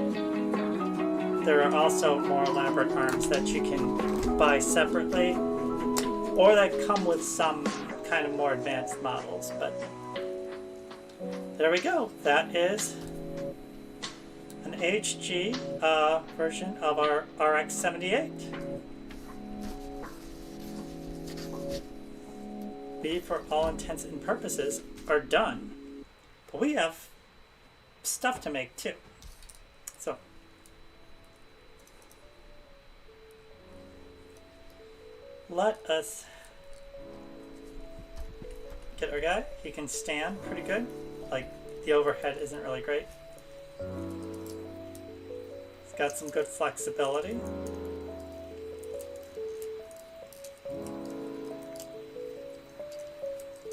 There are also more elaborate arms that you can buy separately, or that come with some kind of more advanced models, but there we go. That is an HG version of our RX-78. We, for all intents and purposes, are done. But we have stuff to make too. So, let us get our guy. He can stand pretty good. Like, the overhead isn't really great. He's got some good flexibility.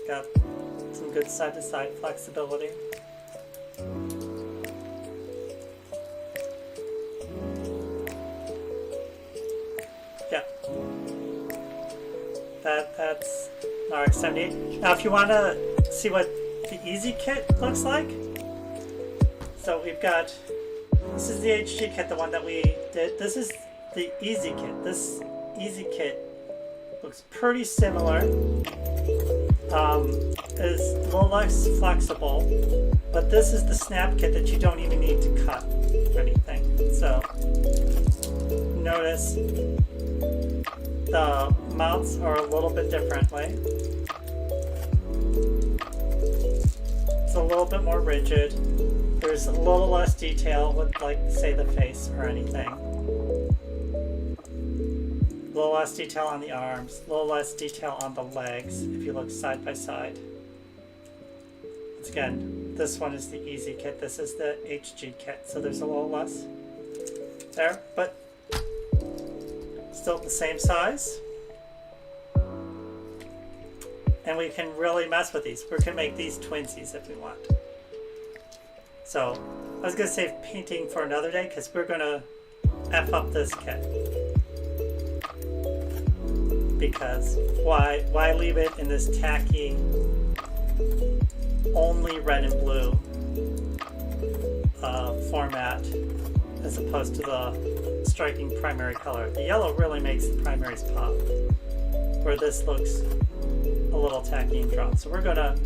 Got some good side-to-side flexibility. Yeah. That's an RX-78. Now if you want to see what the Easy Kit looks like, so we've got, this is the HG kit, the one that we did. This is the Easy Kit. This Easy Kit looks pretty similar. Is a little less flexible, but this is the snap kit that you don't even need to cut or anything. So notice the mounts are a little bit differently. It's a little bit more rigid. There's a little less detail with, like, say, the face or anything. A little less detail on the arms, a little less detail on the legs if you look side by side. Once again, this one is the Easy Kit, this is the HG kit, so there's a little less there, but still the same size. And we can really mess with these. We can make these twinsies if we want. So, I was going to save painting for another day because we're going to F up this kit. Because why leave it in this tacky, only red and blue format as opposed to the striking primary color. The yellow really makes the primaries pop, where this looks a little tacky and drawn. So we're going to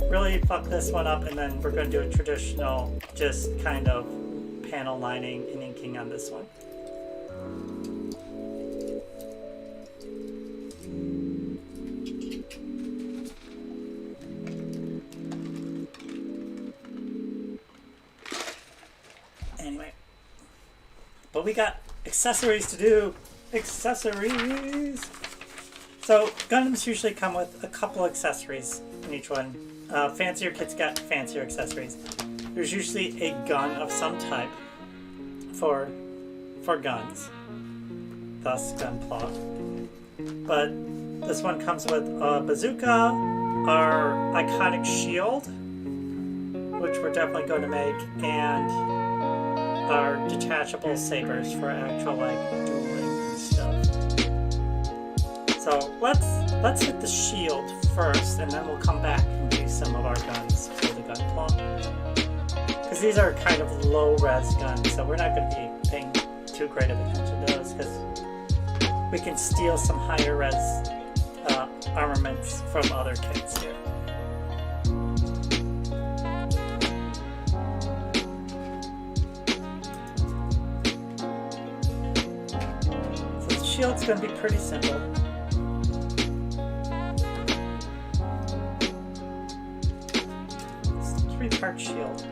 really fuck this one up, and then we're going to do a traditional just kind of panel lining and inking on this one. Anyway, but we got accessories to do. Accessories! So Gundams usually come with a couple accessories in each one. Fancier kits got fancier accessories. There's usually a gun of some type for guns, thus gunpla. But this one comes with a bazooka, our iconic shield, which we're definitely going to make, and our detachable sabers for actual like dueling stuff. So let's hit the shield first, and then we'll come back and do some of our guns for the gunpla. Because these are kind of low-res guns, so we're not going to be paying too great of attention to those, because we can steal some higher-res armaments from other kits here. So the shield's going to be pretty simple. It's a 3-part shield.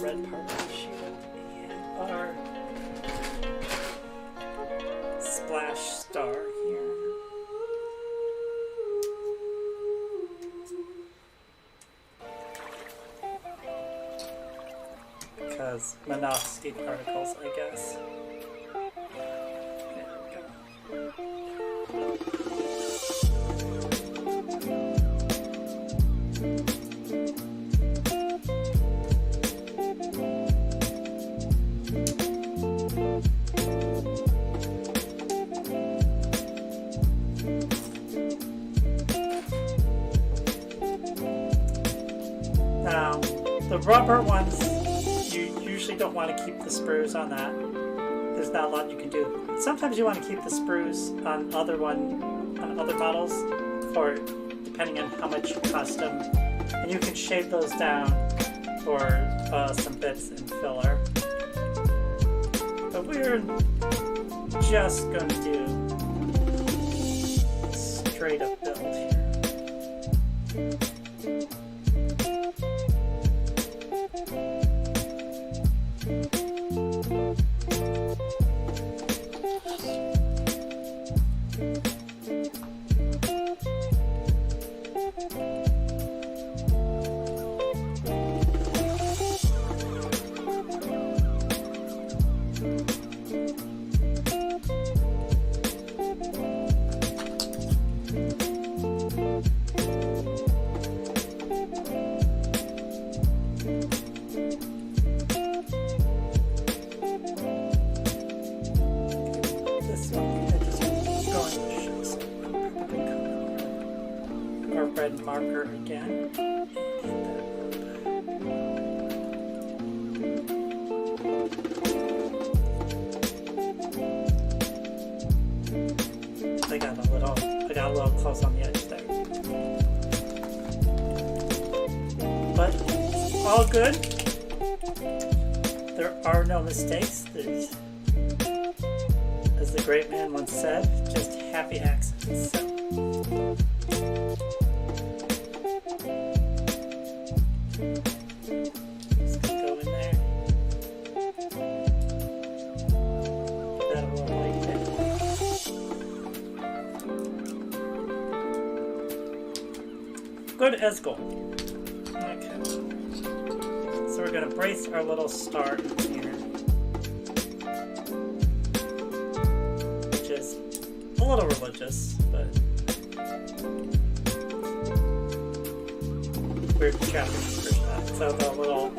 red part of the shield and our splash star here. Because Minovsky particles, I guess. There we go. Now, the rubber ones, you usually don't want to keep the sprues on that. There's not a lot you can do. Sometimes you want to keep the sprues on other models, for depending on how much you custom, and you can shape those down for some bits and filler. But we're just going to do a straight up build here. Red marker again. I got a little close on the edge there. But all good. There are no mistakes. There's, as the great man once said, just happy accidents. So. Good as gold. Okay. So we're going to brace our little star in here, which is a little religious, but we're trapping for that. So the little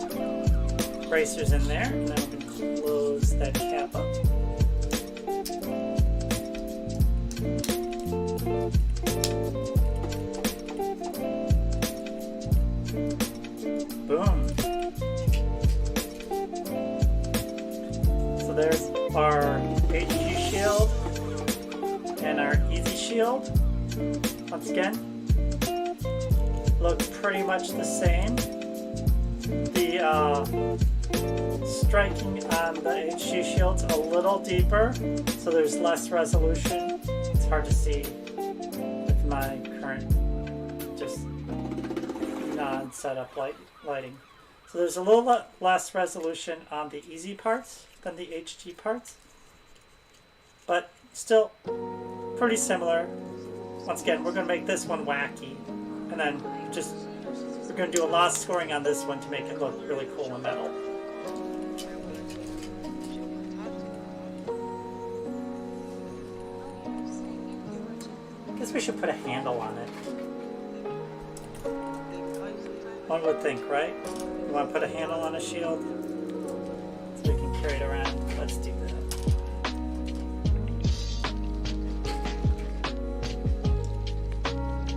bracers in there, and then we can close that cap up. Boom. So there's our HG shield and our easy shield. Once again, look pretty much the same. The striking on the HG shield's a little deeper, so there's less resolution. It's hard to see with my current just non-setup lighting. So there's a little less resolution on the easy parts than the HG parts, but still pretty similar. Once again, we're going to make this one wacky, and then we're going to do a lot of scoring on this one to make it look really cool in metal. I guess we should put a handle on it. One would think, right? You want to put a handle on a shield so we can carry it around? Let's do that.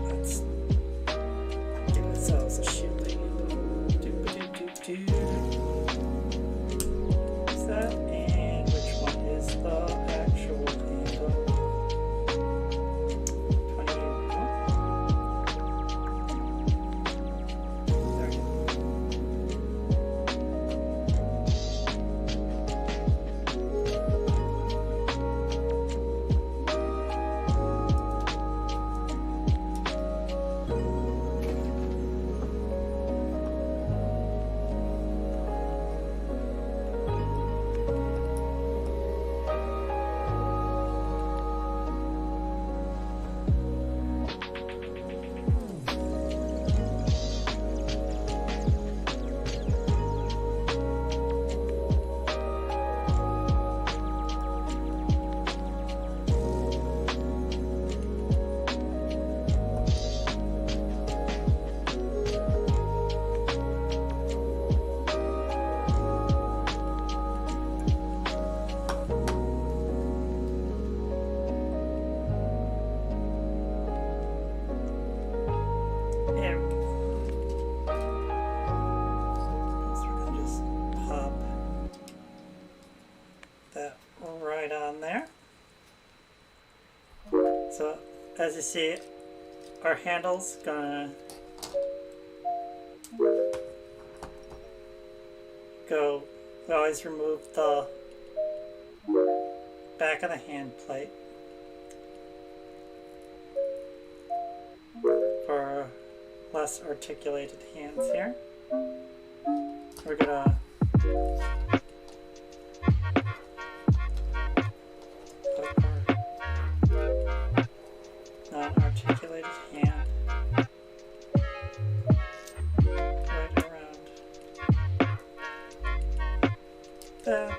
Let's give ourselves a shielding. Is that? And which one is the actual handle? 28. So as you see, our handle's gonna go. We always remove the back of the hand plate for less articulated hands here. We're gonna put our non-articulated hand right around that.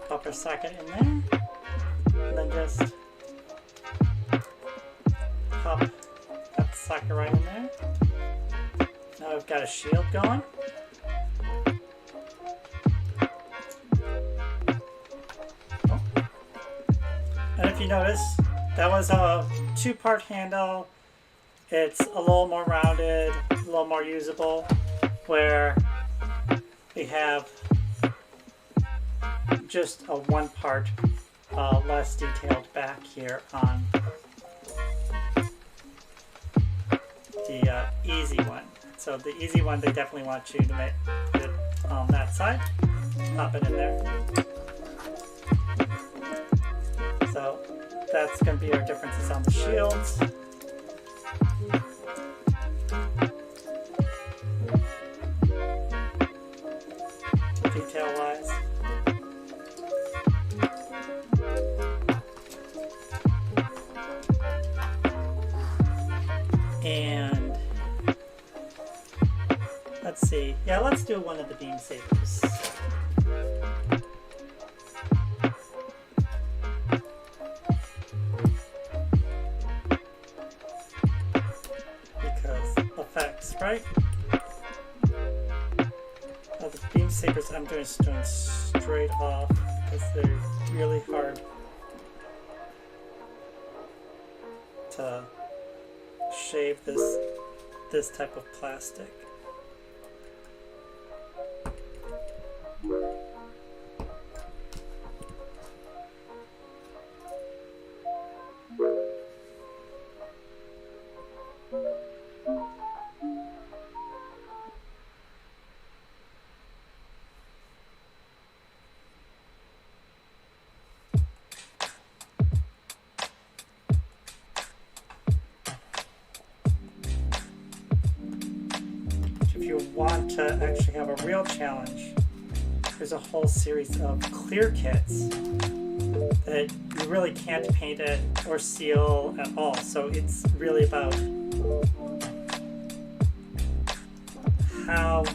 Pop our socket in there, and then just pop that socket right in there. Now we've got a shield going. Oh. And if you notice, that was a two-part handle. It's a little more rounded, a little more usable, where we have just a one part less detailed back here on the easy one. So the easy one, they definitely want you to make it on that side. Pop it in there. So that's going to be our differences on the shields. Detail-wise. And let's see. Yeah, let's do one of the beam sabers. Because effects, right? Well, the beam sabers I'm just doing straight off because they're really hard to shave this type of plastic. If you want to actually have a real challenge, there's a whole series of clear kits that you really can't paint it or seal at all. So it's really about how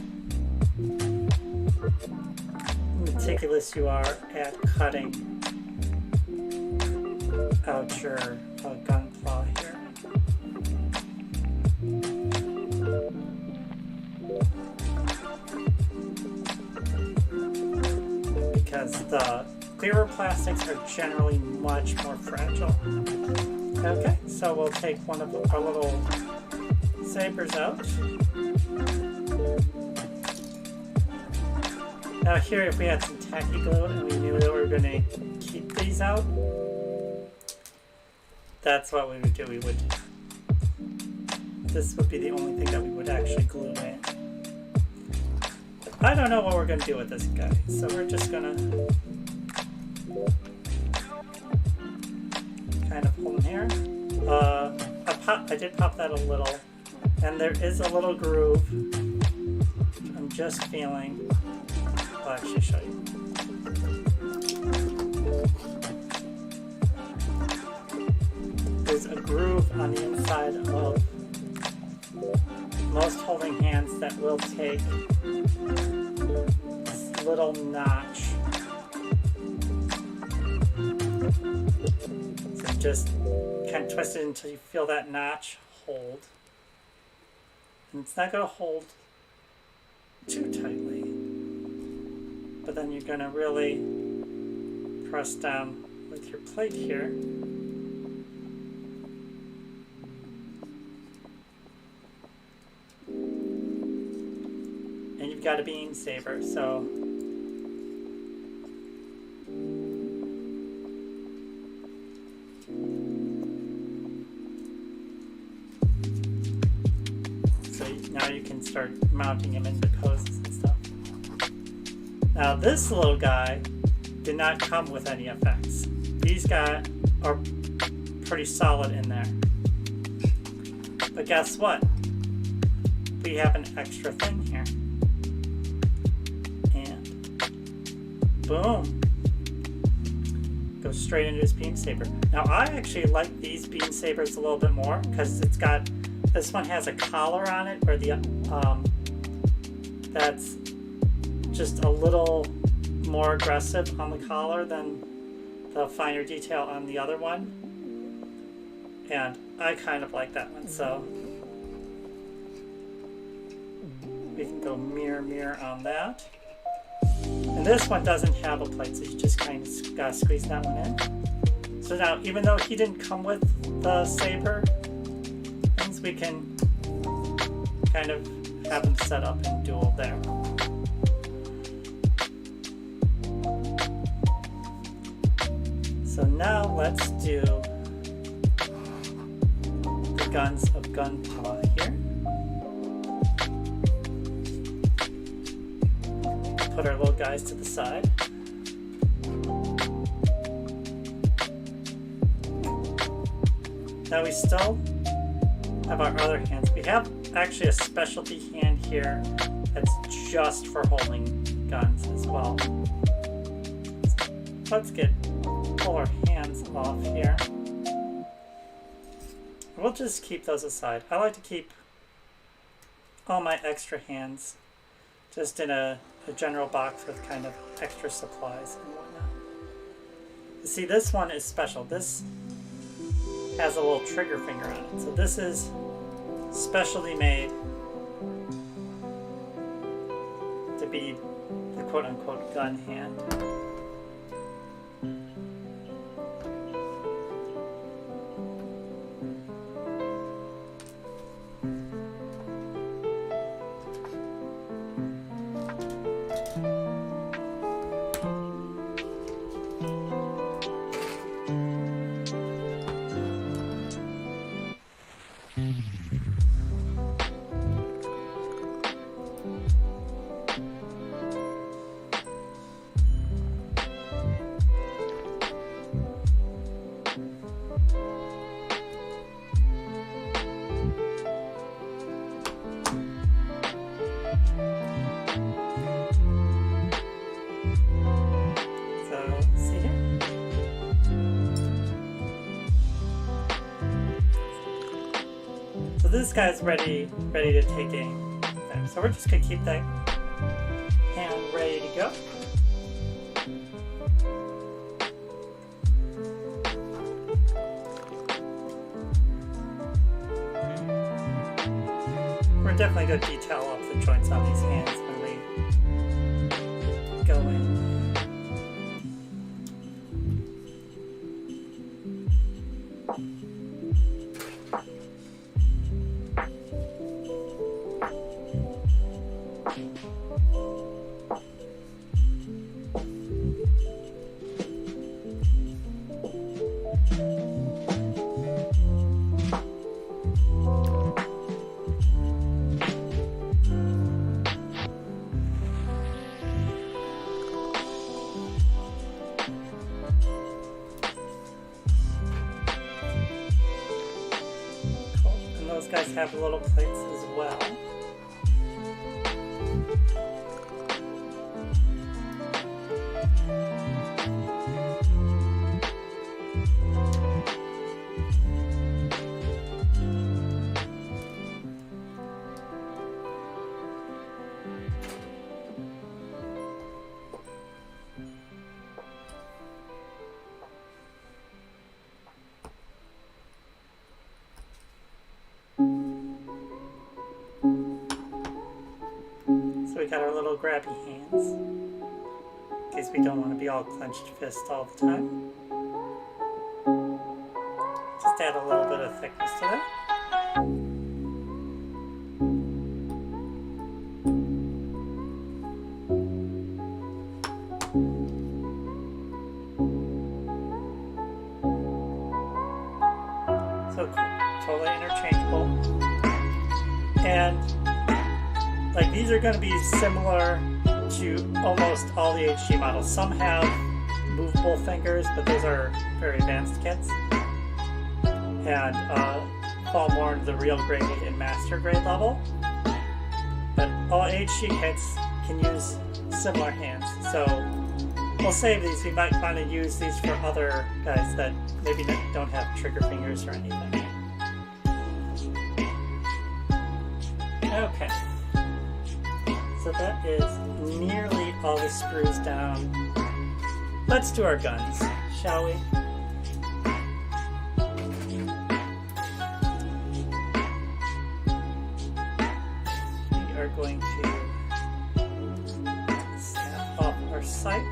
meticulous you are at cutting out your gun claw here. Because the clearer plastics are generally much more fragile. Okay, so we'll take one of our little sabers out. Now here, if we had some tacky glue and we knew that we were going to keep these out, that's what we would do. This would be the only thing that we would actually glue in. I don't know what we're going to do with this guy, so we're just going to kind of hold him here. I did pop that a little, and there is a little groove, which I'm just feeling. I'll actually show you. There's a groove on the inside of most holding hands that will take this little notch. So just kind of twist it until you feel that notch hold. And it's not going to hold too tightly, but then you're going to really press down with your plate here. you got a beam saber, so now you can start mounting him into poses and stuff. Now this little guy did not come with any effects. These guys are pretty solid in there. But guess what? We have an extra thing here. And boom. Goes straight into his beam saber. Now I actually like these beam sabers a little bit more because it's got, this one has a collar on it where the that's just a little more aggressive on the collar than the finer detail on the other one. And I kind of like that one, so we can go mirror on that. And this one doesn't have a plate, so you just kind of gotta squeeze that one in. So now, even though he didn't come with the saber things, we can kind of have them set up and dual there. So now let's do the Guns of Gunpowder here. Put our little guys to the side. Now we still have our other hands. We have actually a specialty hand here that's just for holding guns as well. So let's pull our hands off here. We'll just keep those aside. I like to keep all my extra hands just in a general box with kind of extra supplies and whatnot. You see, this one is special. This has a little trigger finger on it. So this is specially made to be the quote-unquote gun hand. This guy's ready to take aim. Okay, so we're just gonna keep that hand ready to go. We're definitely gonna detail up the joints on these hands when we go in. Guys have little plates as well. So we got our little grabby hands, in case we don't want to be all clenched fists all the time. Just add a little bit of thickness to that. interchangeable. And like these are going to be similar to almost all the HG models. Some have movable fingers, but those are very advanced kits and fall more into the real grade and master grade level. But all HG kits can use similar hands, so we'll save these. We might want to use these for other guys that maybe don't have trigger fingers or anything. Okay, so that is nearly all the screws down. Let's do our guns, shall we? We are going to snap off our sight.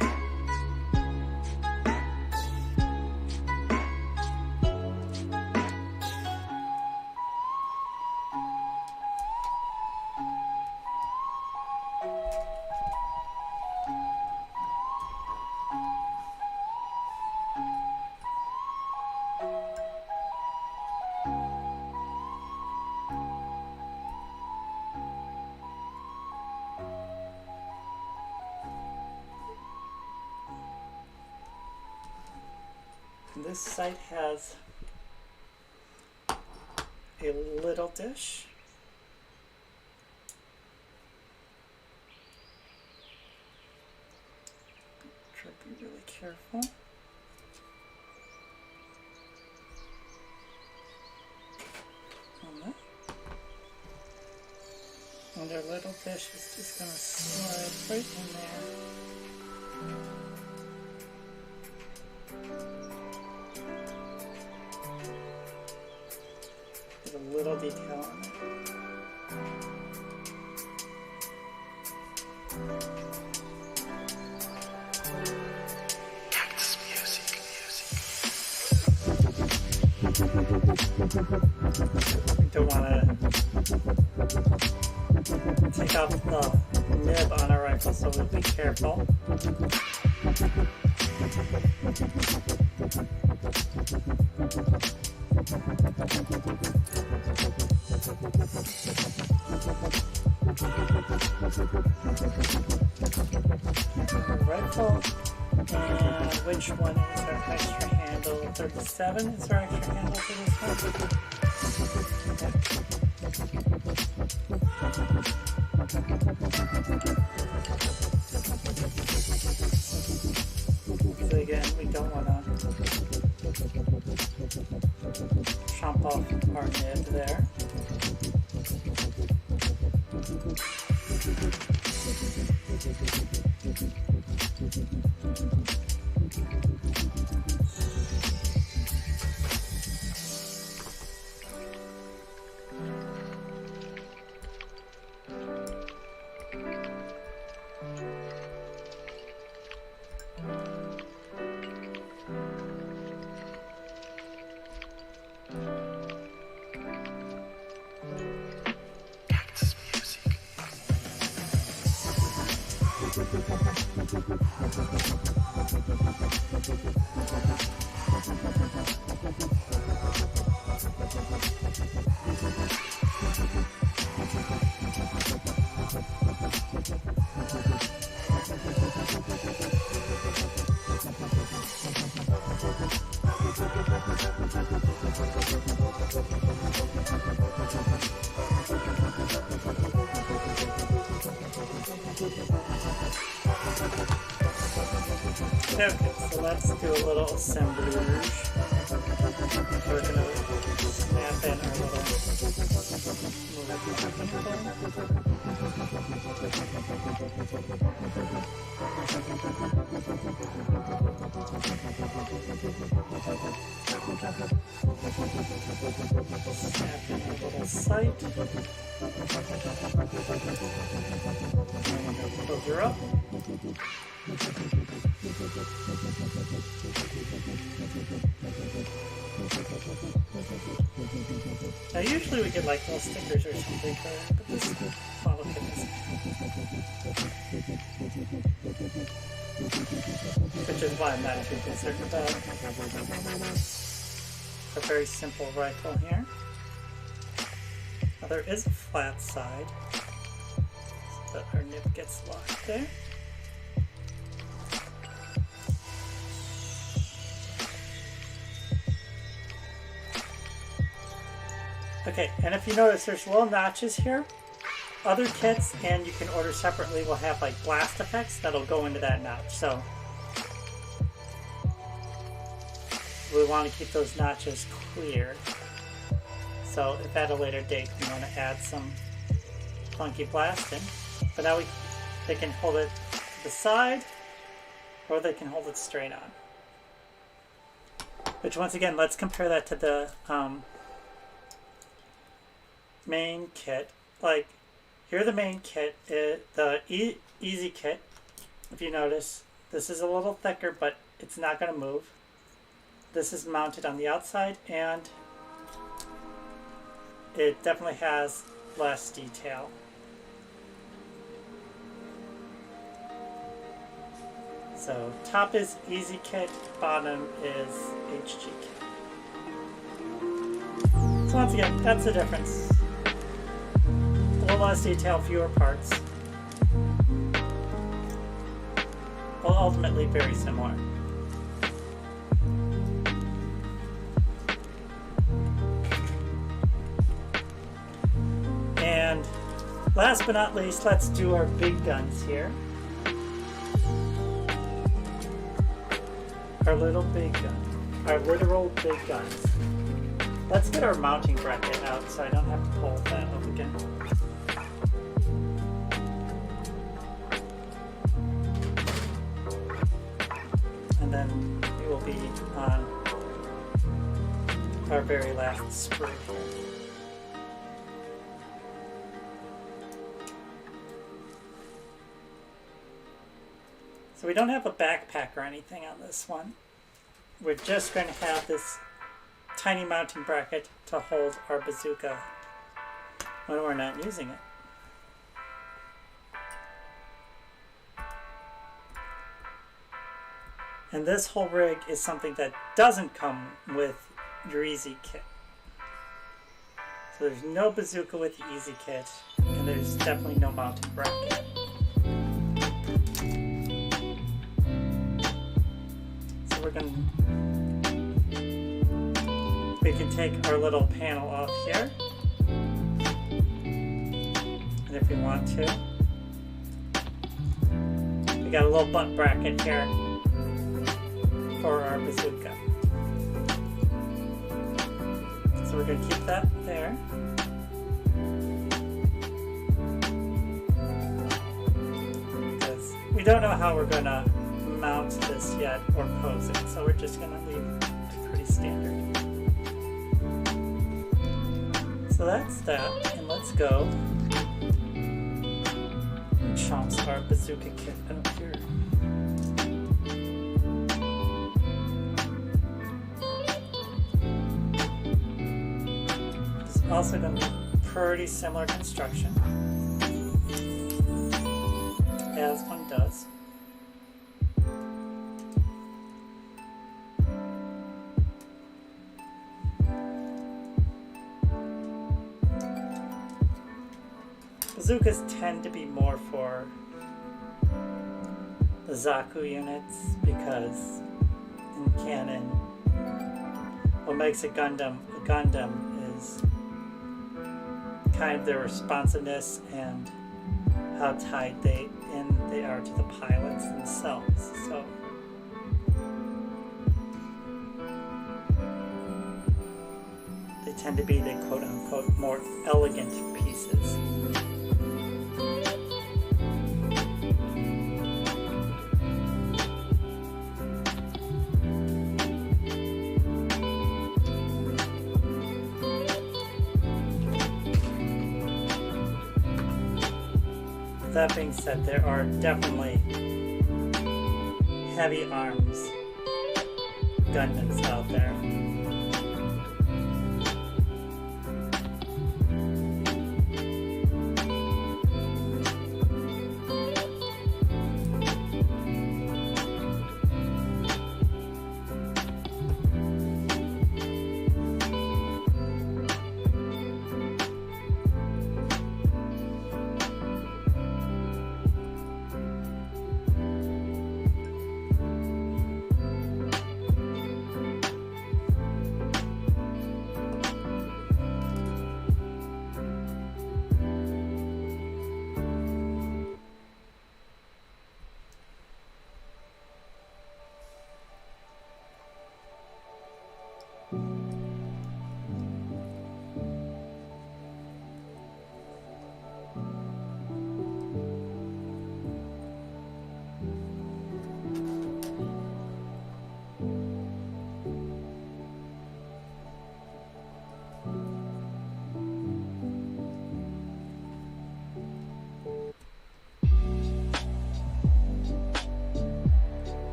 This sight has a little dish. Try to be really careful. On that. And our little dish is just going to slide right in there. A little detail on it. Cactus music. We don't want to take off the nib on our rifle, so we'll be careful. Rifle, and which one is our extra handle? 37 is our extra handle for this one. So again, we don't want to chomp off our nib there. Okay, so let's do a little assemblage. We're going to snap in our little snap in our little sight. Close her up. Now usually we get like little stickers or something for it, but this model kit doesn't. Which is why I'm not too concerned about a very simple rifle here. there is a flat side, so that our nib gets locked there. Okay, and if you notice, there's little notches here. Other kits, and you can order separately, will have like blast effects that'll go into that notch. So we want to keep those notches clear. So if at a later date we want to add some funky blasting, but now they can hold it to the side, or they can hold it straight on. Which once again, let's compare that to the main kit. Like here, the main kit, the easy kit. If you notice, this is a little thicker, but it's not going to move. This is mounted on the outside, and it definitely has less detail. So top is easy kit, bottom is HG kit. So once again, that's the difference. A little less detail, fewer parts. Well, ultimately very similar. And last but not least, let's do our big guns here. Our little big gun. Our literal big guns. Let's get our mounting bracket out so I don't have to pull that up again. And then we will be on our very last sprig here. So we don't have a backpack or anything on this one. We're just going to have this tiny mounting bracket to hold our bazooka when we're not using it. And this whole rig is something that doesn't come with your easy kit. So there's no bazooka with the easy kit, and there's definitely no mounting bracket. We can take our little panel off here, and if we want to, we got a little butt bracket here for our bazooka. So we're going to keep that there. Because we don't know how we're going to mount this yet or pose it, so we're just going to leave it pretty standard. So that's that, and let's go and chomps our bazooka kit out here. It's also going to be pretty similar construction as one does. Bazookas tend to be more for the Zaku units because in canon, what makes a Gundam is kind of their responsiveness and how tied they are to the pilots themselves. So they tend to be the quote-unquote more elegant pieces. That being said, there are definitely heavy arms Gundams out there.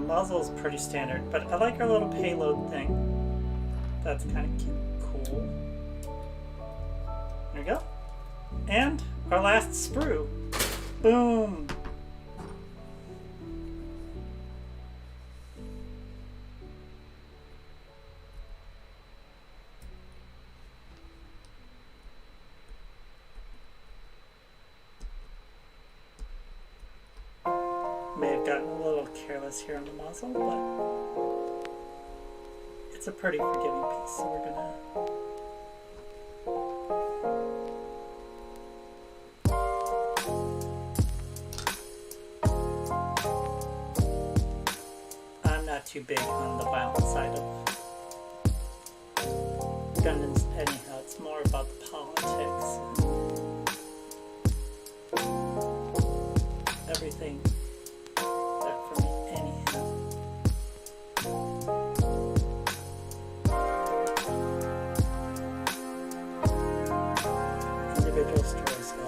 Muzzle's pretty standard, but I like our little payload thing. That's kind of cute, cool. There we go. And our last sprue. Boom! May have gotten a little careless here on the muzzle, but it's a pretty forgiving piece, so we're gonna I'm not too big on the violent side of Gundams anyhow. It's more about the politics. Everything. Individual stories go.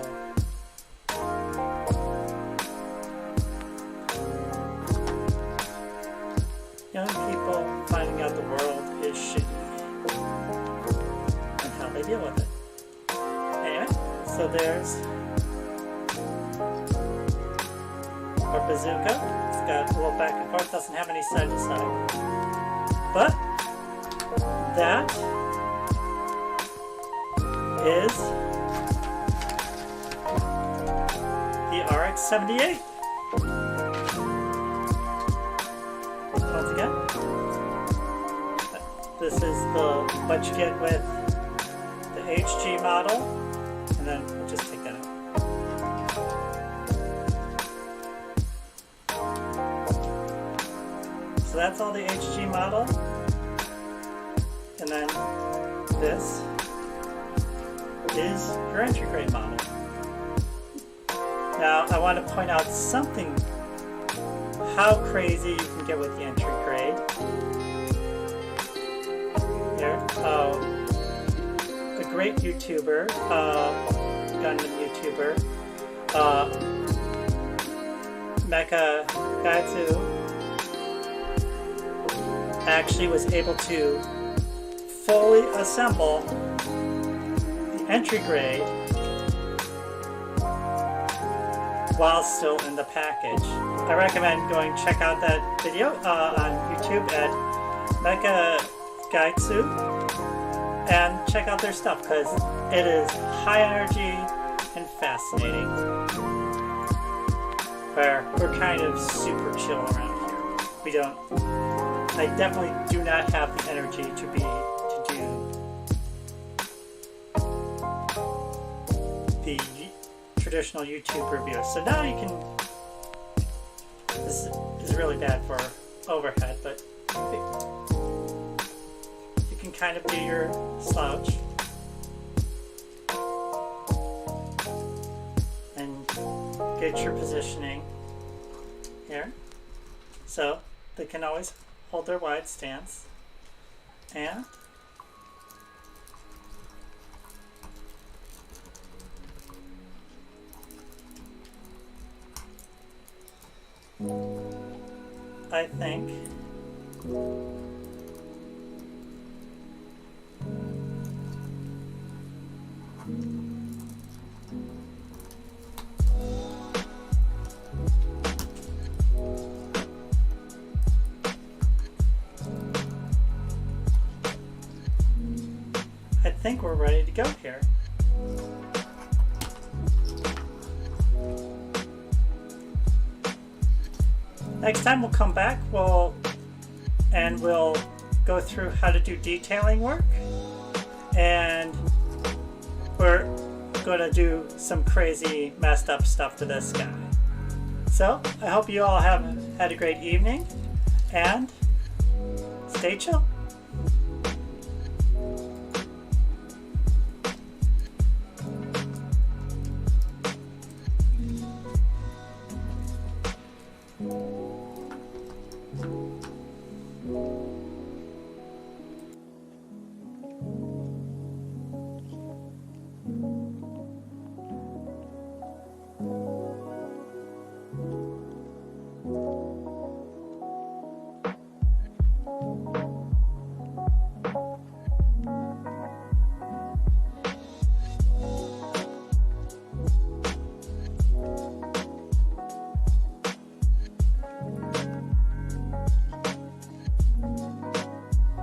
Young people finding out the world is shitty and how they deal with it. Anyway, so there's our bazooka. It's got a little back and forth, doesn't have any side to side. But that is the RX-78. Once again, this is what you get with the HG model, and then we'll just take that out. So that's all the HG model, and then this is your entry grade model. Now I want to point out something, how crazy you can get with the entry grade. Here, a great YouTuber, Gundam YouTuber, Mecha Gatsu, actually was able to fully assemble the entry grade while still in the package. I recommend going check out that video on YouTube at Mecha Gatsu and check out their stuff because it is high energy and fascinating. Where we're kind of super chill around here. I definitely do not have the energy to do the traditional YouTube reviews. So now you can, this is really bad for overhead, but you can kind of do your slouch and get your positioning here. So they can always hold their wide stance, and I think think we're ready to go here. Next time we'll come back, we'll go through how to do detailing work, and we're going to do some crazy messed up stuff to this guy. So I hope you all have had a great evening, and stay chill.